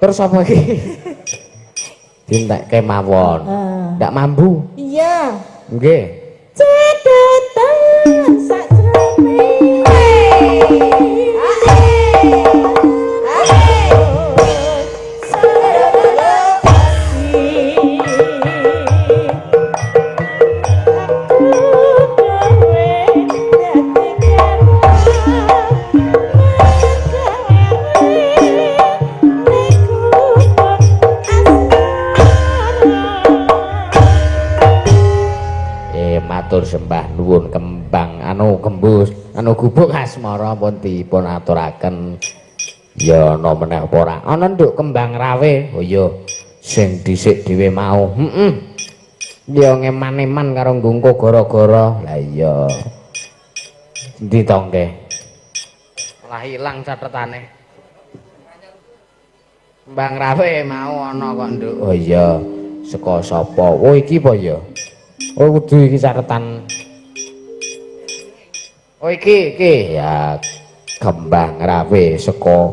Terus apa iki? Dintekke mawon. Ndak mambu. Iya. Nggih. Cedetan sakjroning. Matur sembah nuwun kembang anu gembus anu gubuk asmara pun dipun aturaken ya ana meneh apa ora ana nduk kembang rawe oh iya sing dhisik dhewe mau ya ngeman-eman karo ngungko gara-gara lah iya endi to nggih lah ilang catetane kembang rawe mau ana kok nduk oh iya saka sapa oh iki apa ya oh kudu iki catetan. Oh iki ya kembang rawe saka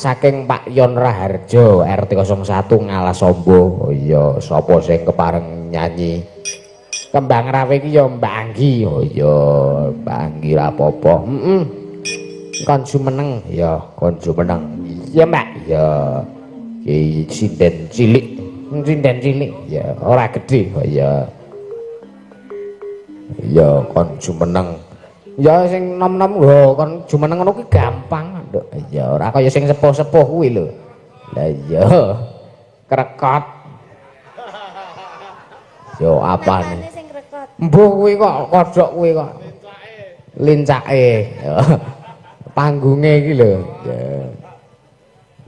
saking Pak Yon Raharjo RT 01 Ngalasombo. Oh iya sapa sing kepareng nyanyi. Kembang rawe iki ya Mbak Anggi. Oh iya Mbak Anggi ra apa-apa. Kon jumeneng ya kon jumeneng. Iya Mbak. Ya iki sinden cilik. Sinden cilik ya ora gede oh ya ya kon jumeneng ya sing nom-nom lho kon jumeneng ngono kuwi gampang nduk ya ora kaya sing sepuh-sepuh kuwi lho lah iya krekot yo apane mbuh kuwi kok kodhok kuwi kok lincake ya panggunge iki lho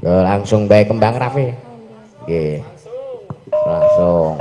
ya langsung bae kembang rawe nggih langsung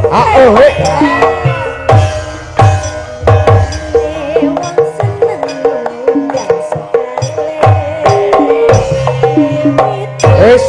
Oh, weh. Wis.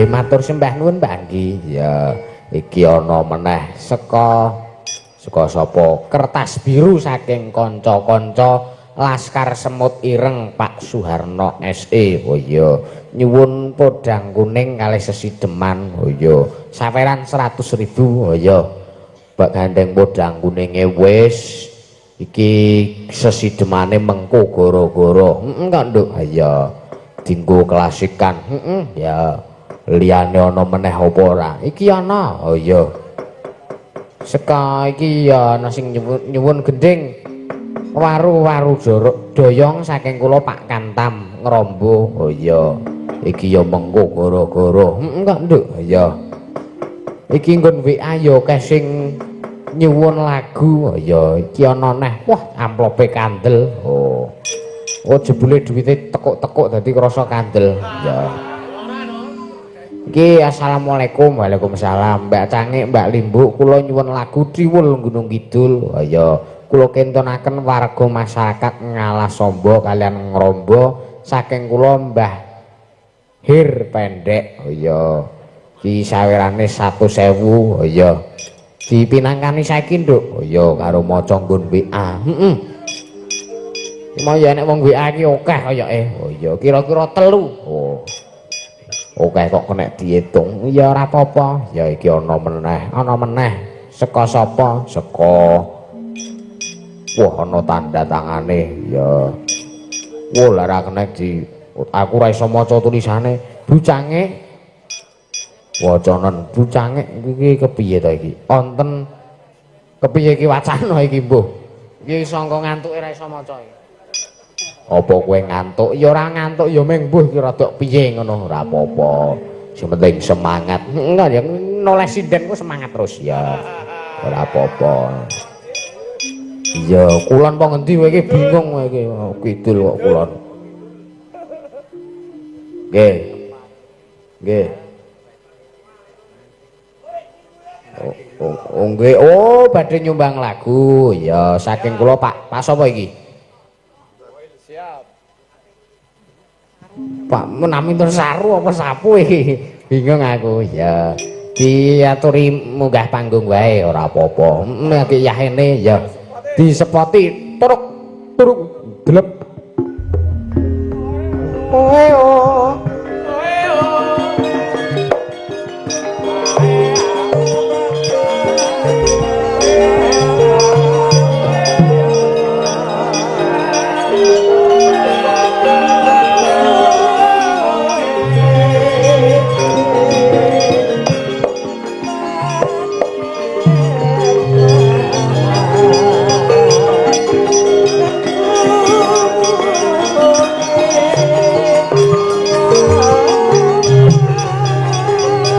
Matur sembah nuwun Mbak Anggi. Ya, iki ana meneh saka sapa? Kertas biru saking kanca-kanca Laskar Semut Ireng Pak Suharno SE. Oh iya, nyuwun podang kuning kalih sesideman. Oh iya, saweran 100.000. Oh iya. Bak gandeng podang kuninge wis. Iki sesidemane mengko goro-goro. Kok Nduk? Iya. Dinggo klasikan. Ya. Liyane ana meneh apa ora? Iki ana. Oh iya. Seka iki ya ana sing nyuwun gending waru-waru jorok doyong saking kula Pak Kantam ngrombo. Oh iya. Iki ya mengko goro-goro. Kok Nduk? Iya. Iki nggon WA ya casing nyuwun lagu. Oh iya, iki ana neh. Wah, amplope kandel. Oh. Oh jebule duwite tekuk-tekuk dadi krasa kandel. Ya. Iki assalamualaikum. Waalaikumsalam. Mbak Cangik, Mbak Limbuk, kula nyuwun lagu Triwul Gunung Kidul. Oh iya, kula kentonaken warga masyarakat Ngalah Sombo kalian ngrombo saking kula Mbah Hir Pendek. Oh iya. Iki sawerane 100.000. Oh iya. Dipinangkani saiki Nduk. Oh iya karo maca nggon WA. Mau ya nek wong WA iki akeh koyoke. Oh iya, kira-kira 3. Oh. Oke kok kena diitung. Ya ora apa-apa. Ya iki ana meneh. Saka sapa? Saka wah ana tanda tangane. Ya. Wah lara kena di aku ora iso maca tulisane. Bucange. Wacanen bucange iki kepiye ta iki? Wonten kepiye iki wacana iki, Mbuh? Iki sangka ngantuke ora iso maca iki. Apa kowe ngantuk? Ya ora ngantuk ya meng mbuh ki rada piye ngono, ora apa-apa. Sing penting semangat. Enggak ya noleh sinden ku semangat terus ya. Ora apa-apa. Iya, kulon po ngendi kowe iki bingung kowe iki. Kidul kok kulon. Nggih. Nggih. Oh nggih. Oh, badhe nyumbang lagu. Ya saking kula Pak sapa iki? Pak menami terus saru apa sapu iki bingung aku ya diaturi munggah panggung wae ora apa-apa nek yahene ya disepoti turuk gleb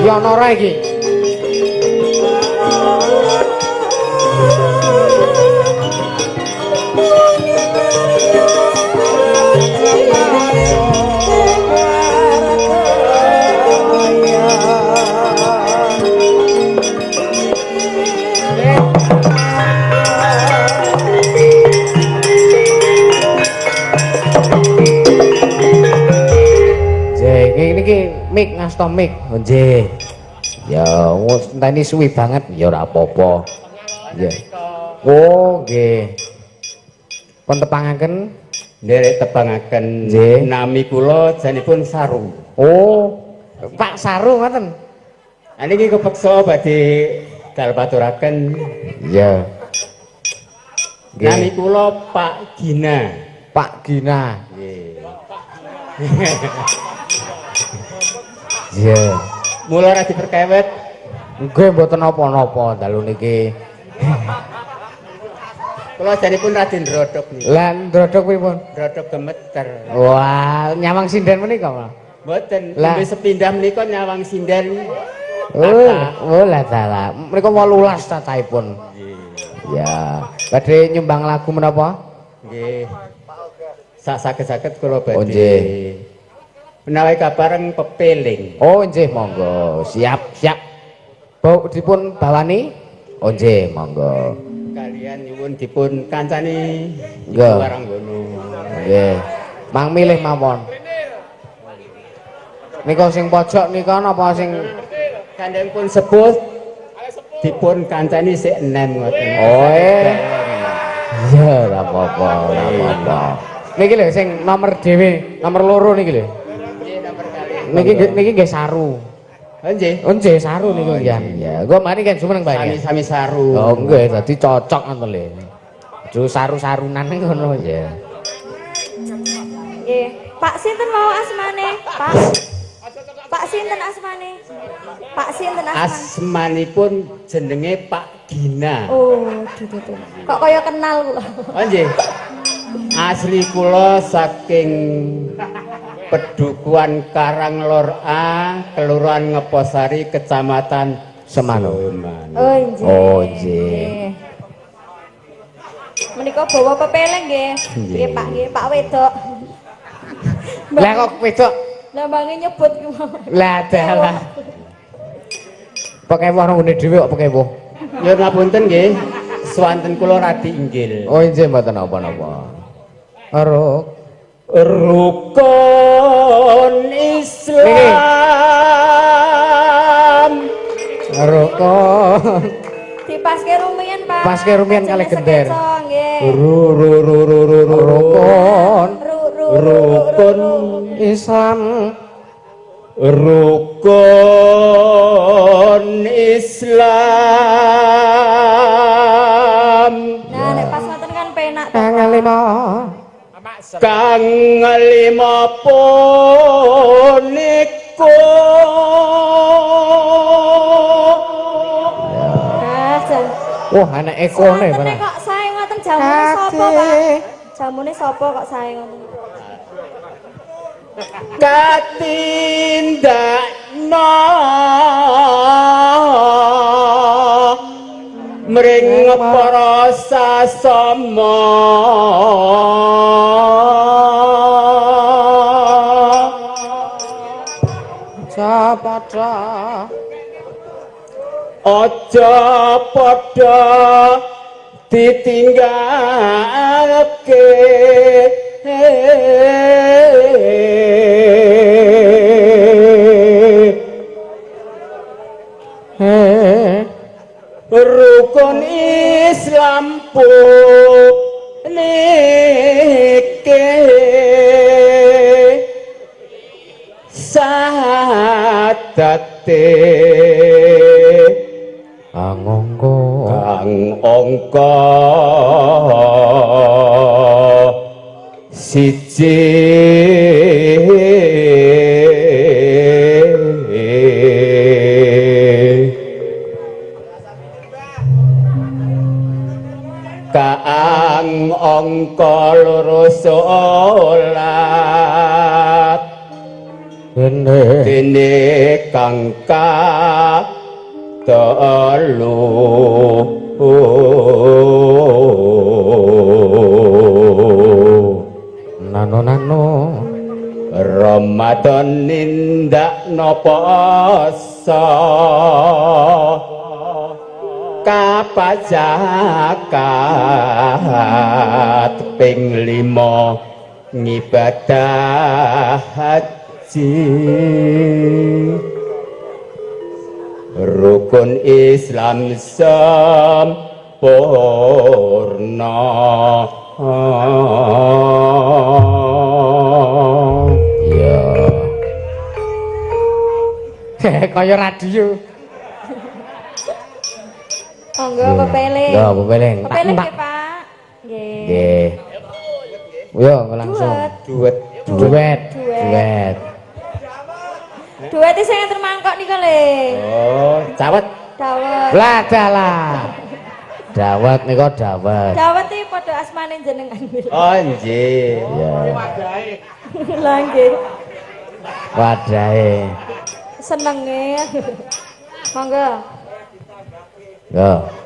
Iki ana ora iki? Niki mik ngasta mik. Oh nggih. Ya wis enteni suwi banget ya ora apa-apa. Ya. Oh nggih. Pun tepangaken nderek tepangaken nggih. Nami kula janipun Saru. Oh, Pak Saru ngoten. Nah niki kepeksa badhe kalpaturaken. Iya. Nami kula Pak Gina. Pak Gina. Nggih. Iya. Mula ora diperkewet. Nggih mboten napa-napa dalu niki. Kula janipun Raden Drodok niki. Lah ndrodok pripun? Drodok Gemeter. Wah, nyawang sinden menika, Pak. Mboten, Lah. nembe sepindah menika nyawang sinden. Oh lah dalah. Mriku 18 cacahipun. Ya, badhe nyumbang lagu menapa? Nggih. Sak saged-saged kula badhe. Oh, nggih. Menawi kabareng pepeling. Oh nggih monggo. Siap, siap. Bau dipun bawani? Oh nggih, monggo. Kalian nyuwun dipun kancani Nggih. warang ngono. Nggih. Mang milih mawon. Nika sing pojok nika napa sing Kandheng pun sepuh dipun kancani sik enem ngoten. Oh iya, ora apa-apa, ora apa-apa. Niki lho sing nomor dhewe, nomor loro niki lho. Nggih nomor kali. Niki nggih Saru. Oh nggih. Oh nggih Saru niku ya. Ya, gua mari kan jumeneng Pak. Sami-sami Saru. Oh nggih, dadi cocok ngoten lho. Aduh saru-sarunan ngono ya. Nggih. Pak sinten mau asmane? Pak. Pak sinten asmane? Pak sinten asmane? Asmanipun jenenge Pak Gina. Oh, ditutup. Kok kaya kenal kula. Oh nggih. Asli kula saking Pedukuhan Karanglor A, Kelurahan Ngeposari, Kecamatan Semano. Oh nggih. Oh nggih. Menika bawa pepeleng nggih. Nggih Pak, nggih Pak wedok. Lah kok wedok? Lah mbange nyebut ki mau. Lah dalah. Pokoke wong ngene dhewe kok pokoke woh. Ya ngapunten nggih. Swanten kula radi inggil. Oh nggih mboten napa-napa. Karo Rukun Islam. rukun. Dipaske rumiyin Pak. Paske rumiyin kalih gender. Nggih. Rukun Rukun Islam. Rukun Islam. Nah, nek pas ngoten kan penak to. Kang lima. Kang lima puniku. Nah, jan. Wah, anak ekone Sampeyan malah. kok sae ngoten jamune sapa, Pak? Jamune sapa kok sae ngoten? Katindakna mring para sasama Sapada aja padha ditinggalke rukun Islam puniki sadate angongko kang angka siji kaang angka loro salat dene kangka telu nano Ramadan nindak nopo asa kapajakat ping 5 ngibadah haji rukun Islam sempurna kaya radio. Monggo pepele. Ya, pepele. Pepele nggih, Pak. Nggih. Nggih. Yo, langsung. Duet. Duet. Duet sing enten mangkok niku lho. oh cawet Dawet. Lah dalah. Dawet niku dawet. Dawet iki padha asmane jenengan. oh nggih Lah nggih. Wadahe. Senenge. Monggo. Yo. Yeah.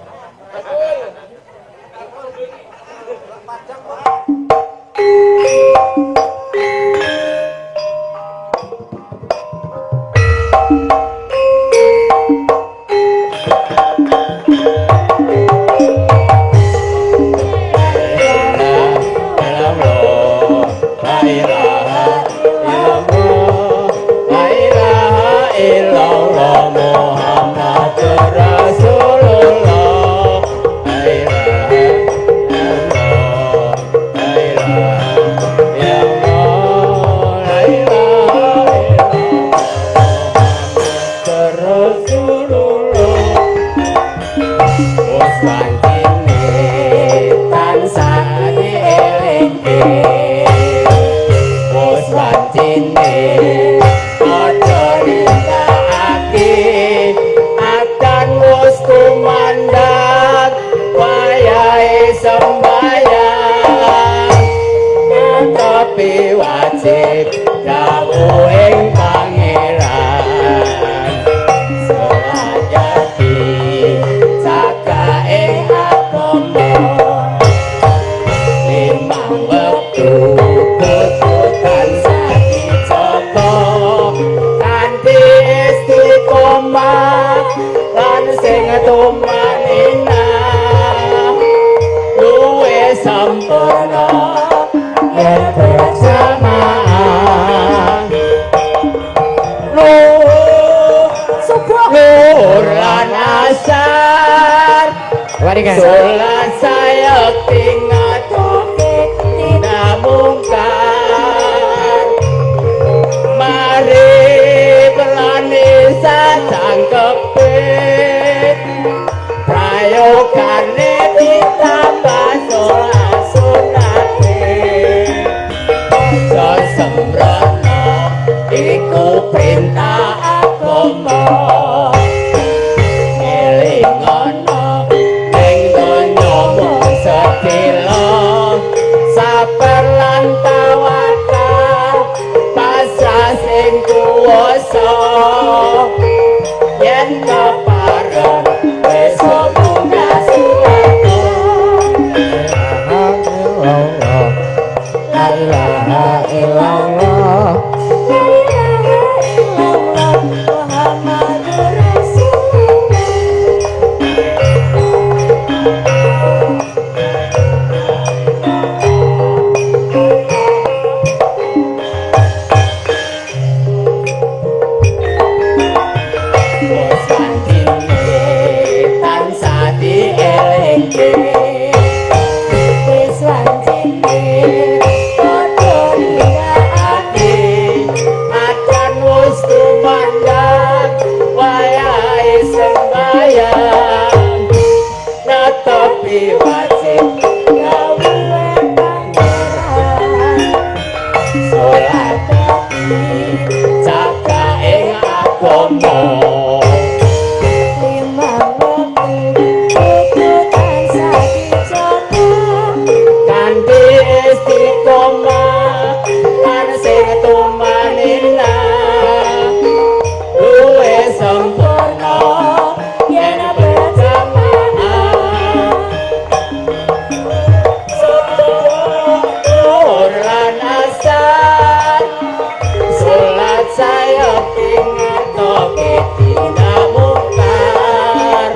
saya pengen toke tidak mungkar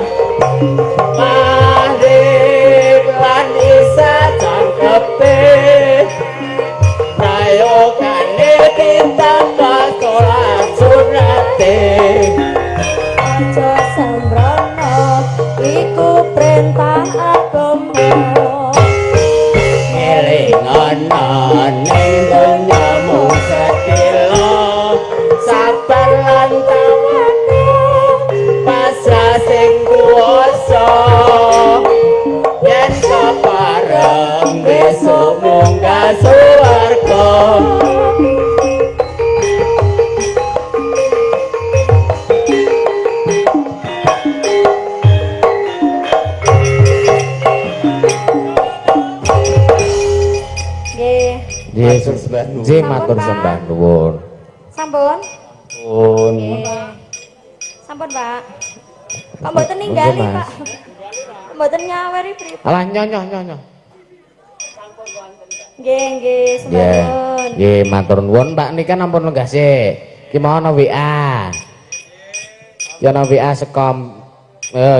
Mahrib lan isa cangkepe prayogane ditambah sholat sunate aja sembrono iku perintah agama elinganan ning donyamu sedilo sabar lan tawakal pasrah sing kuwasa yen kepareng besok munggah swarga nggih Nggih matur sembah nuwun. sampun pun nggih sampun Pak kok mboten ninggali Nggih, Mas. Pak mboten nyaweri pripun Alah nyonya nyonya. nggih nggih Nggih. sampun Nggih matur nuwun Pak niki ampun lenggah sik. Ki mau ana WA. Ya ana WA saka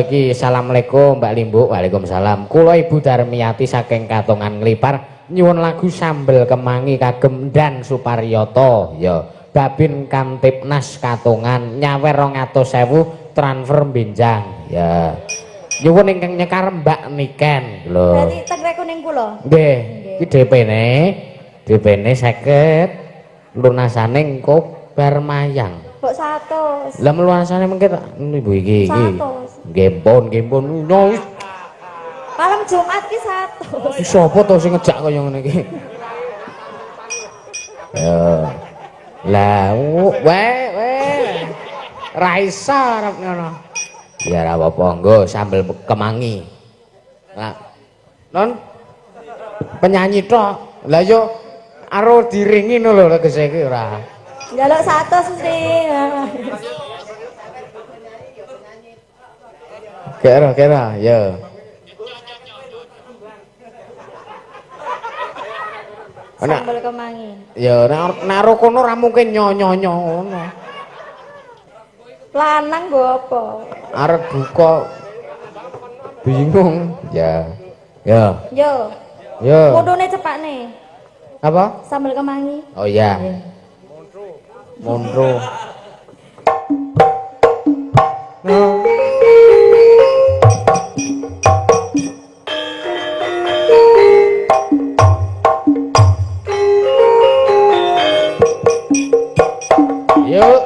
iki Assalamualaikum Mbak Limbu. Waalaikumsalam. Kula Ibu Darmiati saking Katongan Nglipar nyuwun lagu Sambel Kemangi kagem Dan Suparyoto. Ya, Babin Kamtipnas Katongan nyawer 200.000 transfer benjang. Ya. Nyuwun ingkang nyekar Mbak Niken lho. berarti tegreku ning kula Nggih, iki DP-ne. DP-ne 50. Lunasane engko bar mayang. mbok 100 Lah lunasane mengke Ibu iki. 100 Nggih pun. No, malam Jumat ki 100 sapa to sing ngejak kaya ngene iki? Ya. Lah, ra iso arep ngono. Ya ora apa-apa, nggo sambel kemangi. Lah, non penyanyi tok. Lah yo aro diringi ngono lho tegese iki ora. njaluk 100 mesti Kira-kira ya. sambel kemangi Ya nek kono ra mungkin nyonyo ngono. lanang nggo apa Arep buka bingung. Ya. Ya. yo Ya. kudune cepakne Apa? sambel kemangi Oh iya. Mondro. No. Yuk.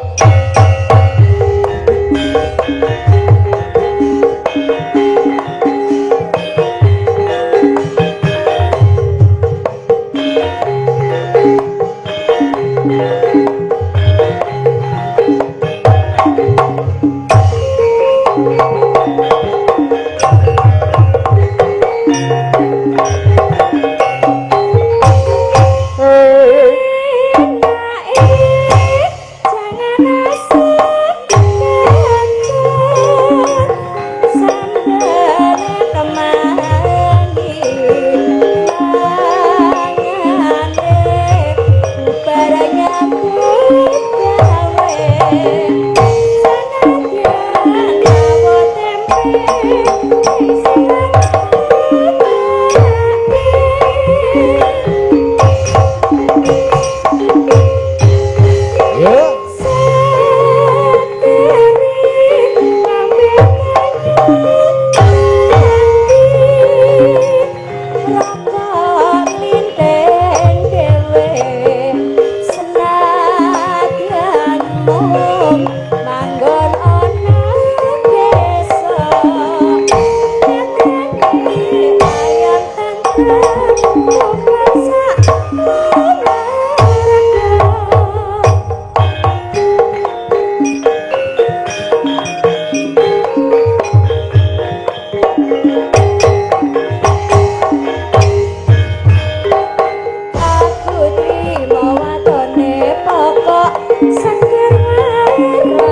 aku trimo watone pokok seger wae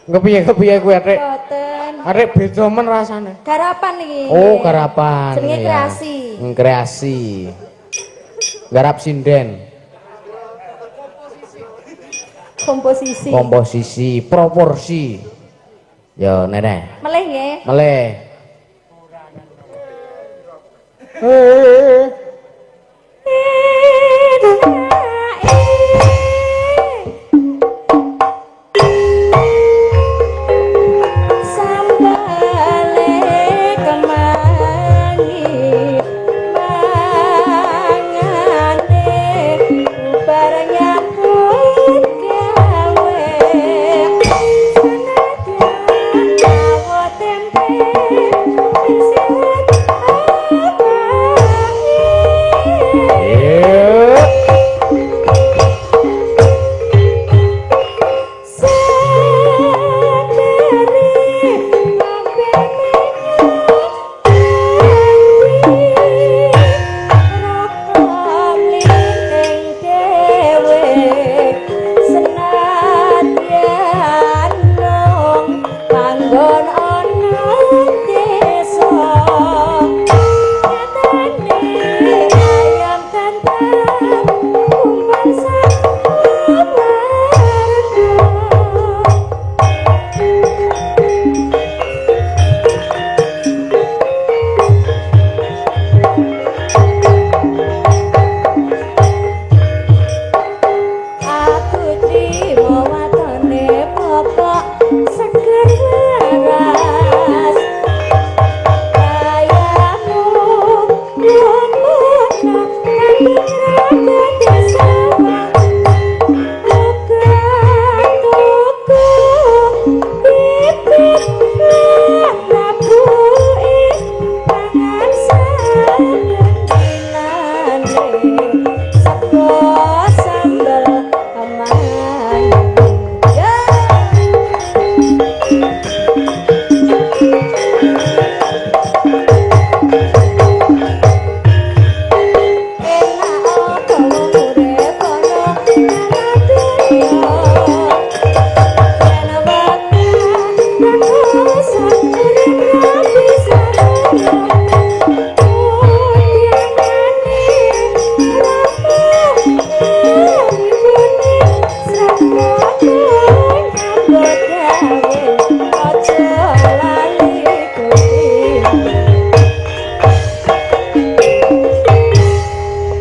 Kepiye kuwi arek? Boten. Arek beda men rasane. Garapan iki. Oh, garapan. Jenenge iya. kreasi. Kreasi. Garap sinden. Komposisi. Komposisi, proporsi. Yo, Nenek. Melih nggih. Meleh.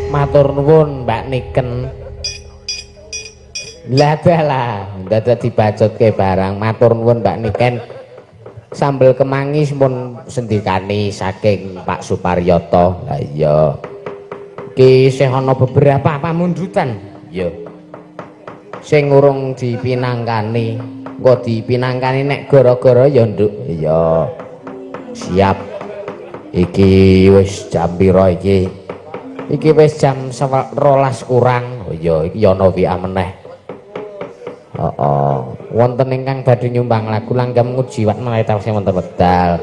Matur nuwun Mbak Niken. Lah dalah, dadak dibacutke barang. Matur nuwun Mbak Niken. Sambel kemangi sampun sendikani saking Pak Suparyoto. Lah iya. Ki isih ana beberapa pamundutan. Ya. Sing urung dipinangkani. Engko dipinangkani nek gara-gara ya nduk. Iya. Siap. Iki wis jam pira iki? Iki wis jam 12 kurang. Oh iya, iki ana WA meneh. Heeh. Wonten ingkang badhe nyumbang lagu langgam ngujiwat menawi tawase wonten wekdal.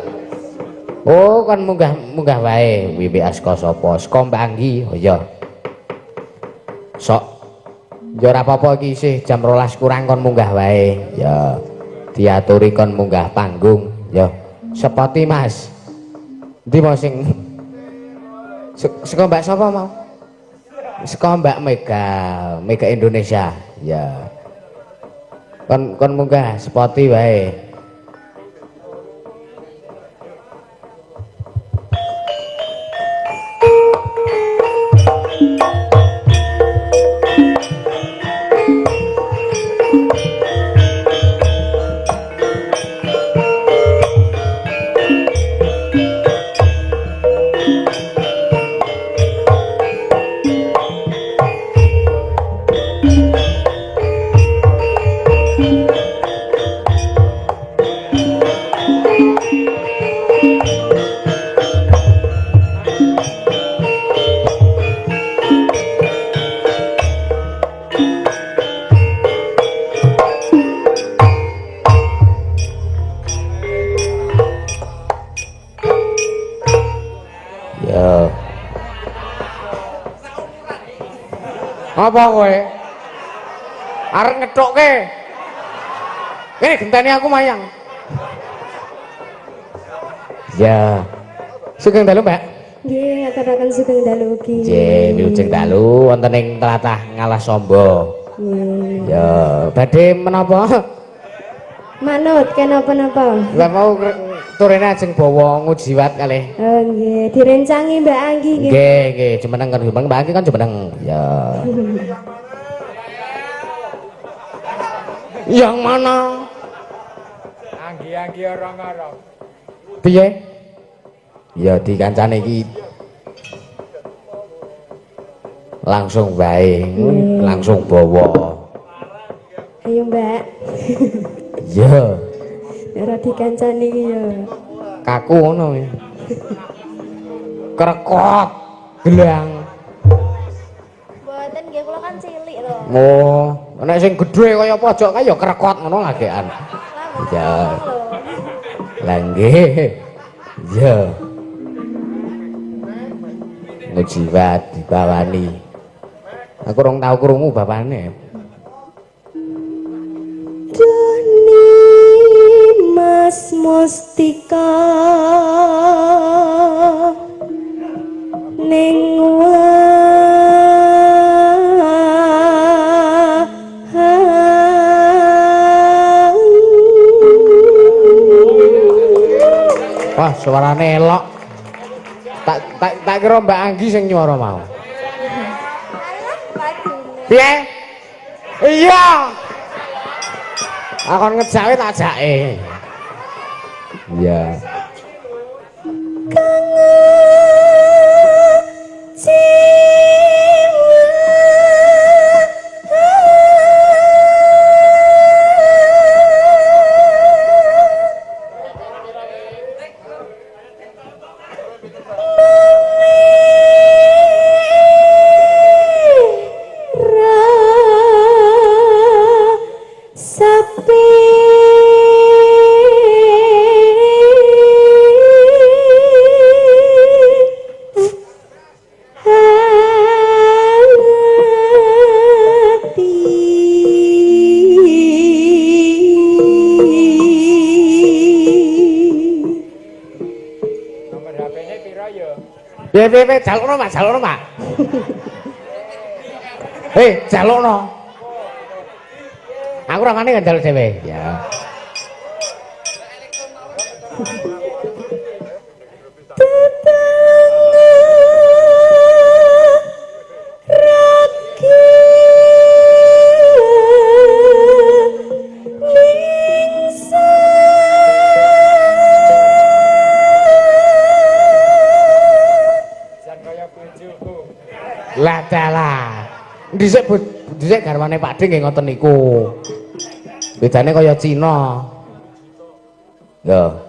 Oh, kan munggah wae. WA saka sapa? Saka Mbak Anggi. Oh iya. Sok. Ya ora apa-apa iki isih jam 12 kurang kon munggah wae. Ya. Diaturi kon munggah panggung. Ya. Sepati Mas. Ndi mau sing saka Mbak sapa mau? Saka Mbak Mega Indonesia. Ya. Kon munggah sepoti wae. Apa kowe? Arep ngethukke. Kene genteni aku mayang. Ya. Sugeng dalu, Mbak. Nggih, ngaturaken sugeng dalu ugi. Nggih, wilujeng dalu wonten ing tlatah Ngalah Samba. Nggih. Ya, badhe menapa? Manut kenapa-napa? Lah mau turene ajeng bawa ngujiwat kalih. Oh nggih, direncangi Mbak Anggi nggih. Nggih, nggih, jumeneng kan jumeneng Mbak Anggi kan jumeneng. Ya. Yang mana? Anggi-anggi orang-orang. Piye? Ya dikancane iki langsung bae, langsung bawa. Ayo Mbak. Ya, Ora dikancani iki ya. kaku ngono. Krekot, gelang. Mboten nggih kula kan cilik lho. Oh, nek sing gedhe kaya pojok kae ya krekot ngono lagekan. Ya. Lah nggih. Ya. Ngujiwat dibawani. Aku rong tau krungu bapane. Doni Mas Mustika ning Wah, suarane elok. Tak kira Mbak Anggi sing nyuara mau. Piye? Iya. Akon ngejawe tak jake. Iya. Piye jalukno Pak, jalukno Pak. Jalukno. Aku ora wani kan jaluk dhewe. Ya. Lah dalah. Dhisik garwane Pak D nggih ngoten niku. Bedane kaya Cina. Yo.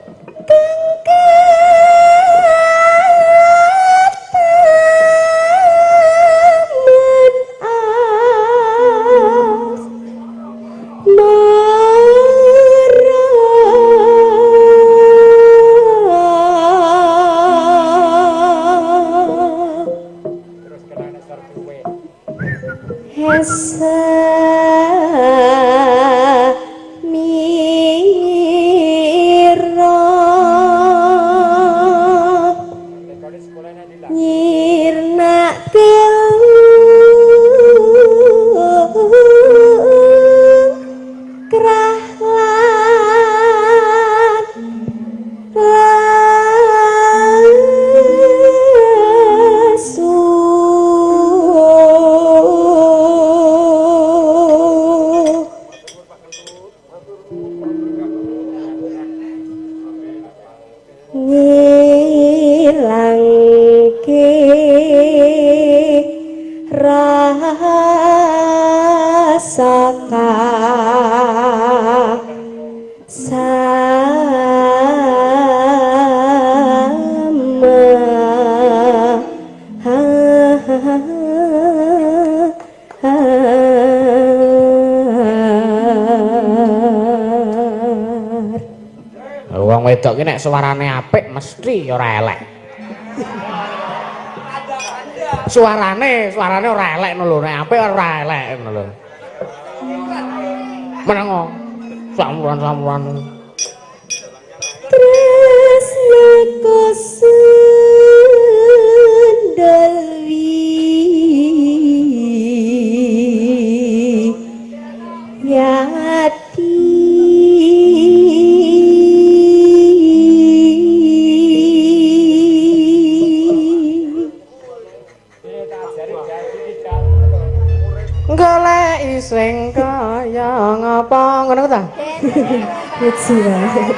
Wong wedok ki nek suarane apik mesti ora elek. Suarane ora elek ngono lho, nek apik ora elek ngono lho. Menengo. samuran-samuran. Tresnaku sendalwi yati golek sing kaya ngapa ngono ta? lucu banget.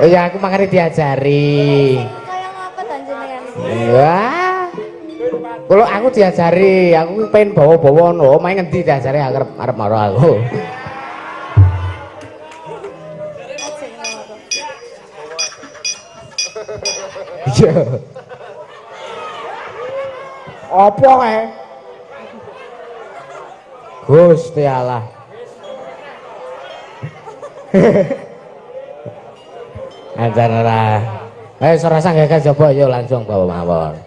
Ya aku makanya diajari. Kayak ngapa tanjenengan? Wah. Kalau aku diajari, aku pengen bawa-bawa no, main ngendi diajari arep maro aku. Iya. Apa kae? Gusti Allah. Anjan ora. Serasa gak coba yo langsung bawa mawon.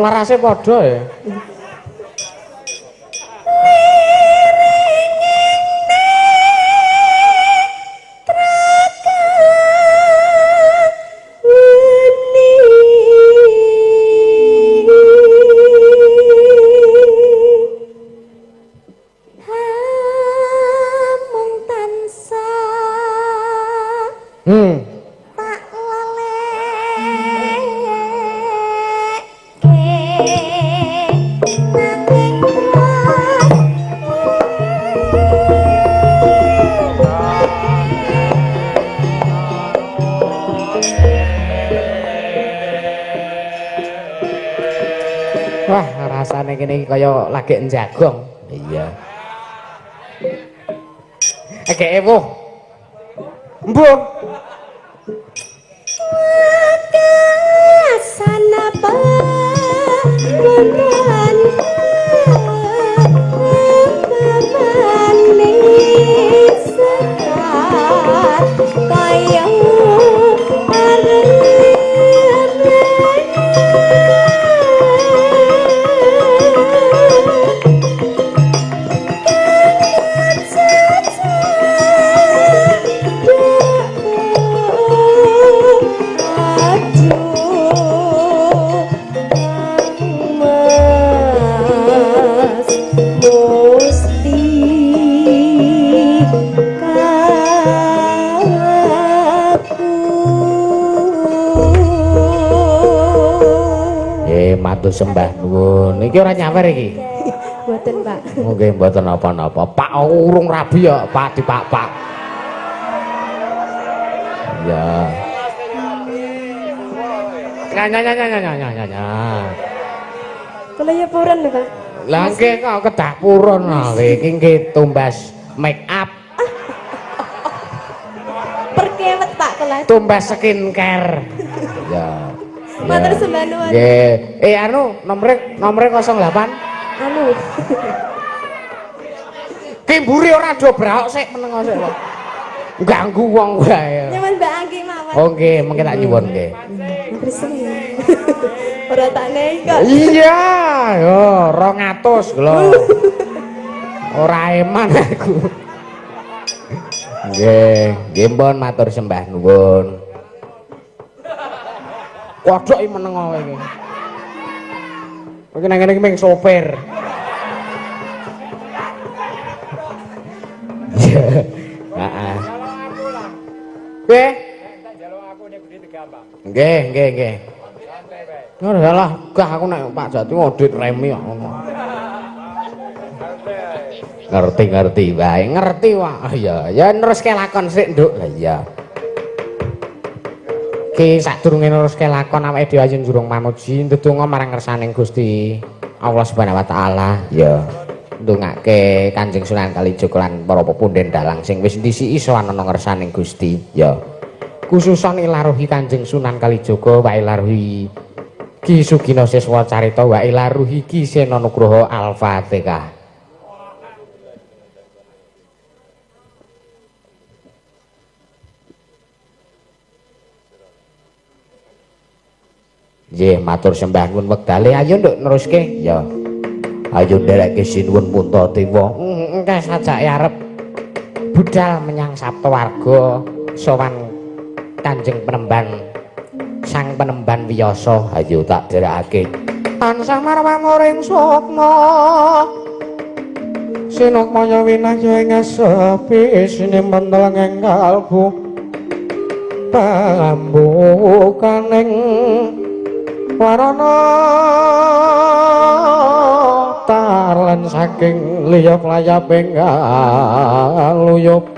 Larase padha ya. Wah, rasane kene kaya lagi njagong. Iya. Ekeke wo. Mbuh. Sana pa menan manis sekat kaya matur sembah nuwun. Iki ora nyawer iki. Mboten, Pak. Nggih mboten napa-napa. Pak urung rabi ya, Pak dipak-pak. Ya. Nya. Kula ya purun lho, Pak. Lah nggih kok kedah purun iki nggih tumbas make up. Perkewet, Pak, kula. Tumbas skincare. Ya. Matur sembah nuwun. Nggih. Anu nomere 08. Anu. Ki mburi ora do braok sik meneng sik kok. Ganggu wong wae. Nyaman Mbak Anggi mawon. Oh nggih, mengke tak nyuwun nggih. Matur sembah. Ora tak nei kok. Iya, yo 200 lho. Ora eman aku. Nggih mbon matur sembah nuwun. Kodhok iki meneng wae iki. Iki nang ngene iki ming sopir. Heeh. Nggih. Nggih. Ora lah, gah aku nek Pak Jati ngodit remi kok ngono. Ngerti wae, ngerti wae. Ya neruske lakon sik, Nduk. Lah iya. Ki sadurunge neruske lakon awake dhewe ayo njurung mamuji ndedonga marang ngersaning Gusti Allah Subhanahu wa taala. Ya. Ndongake Kanjeng Sunan Kalijaga lan para pepunden dalang sing wis ndisiki sowan ana ngersaning Gusti. Ya. Khususan ilaruhi Kanjeng Sunan Kalijaga wa ilaruhi Ki Sugina Siswa Carita wa ilaruhi Ki Sena Nugroho Al-Fatihah. Nggih, matur sembah nuwun wektale. Ayo nduk neruske. Ya. Ayo ndereke sinuwun Puntadewa. Engke sajake arep budal menyang Saptawarga sowan Kanjeng Penemban Sang Penemban Wiyasa. Ayo tak derekake. Tansah marwangoring sukma. Sinukmaya winaya ing sepi sinembentel ing kalbu. Pambukaning warana taran saking liyap layap enggal luyup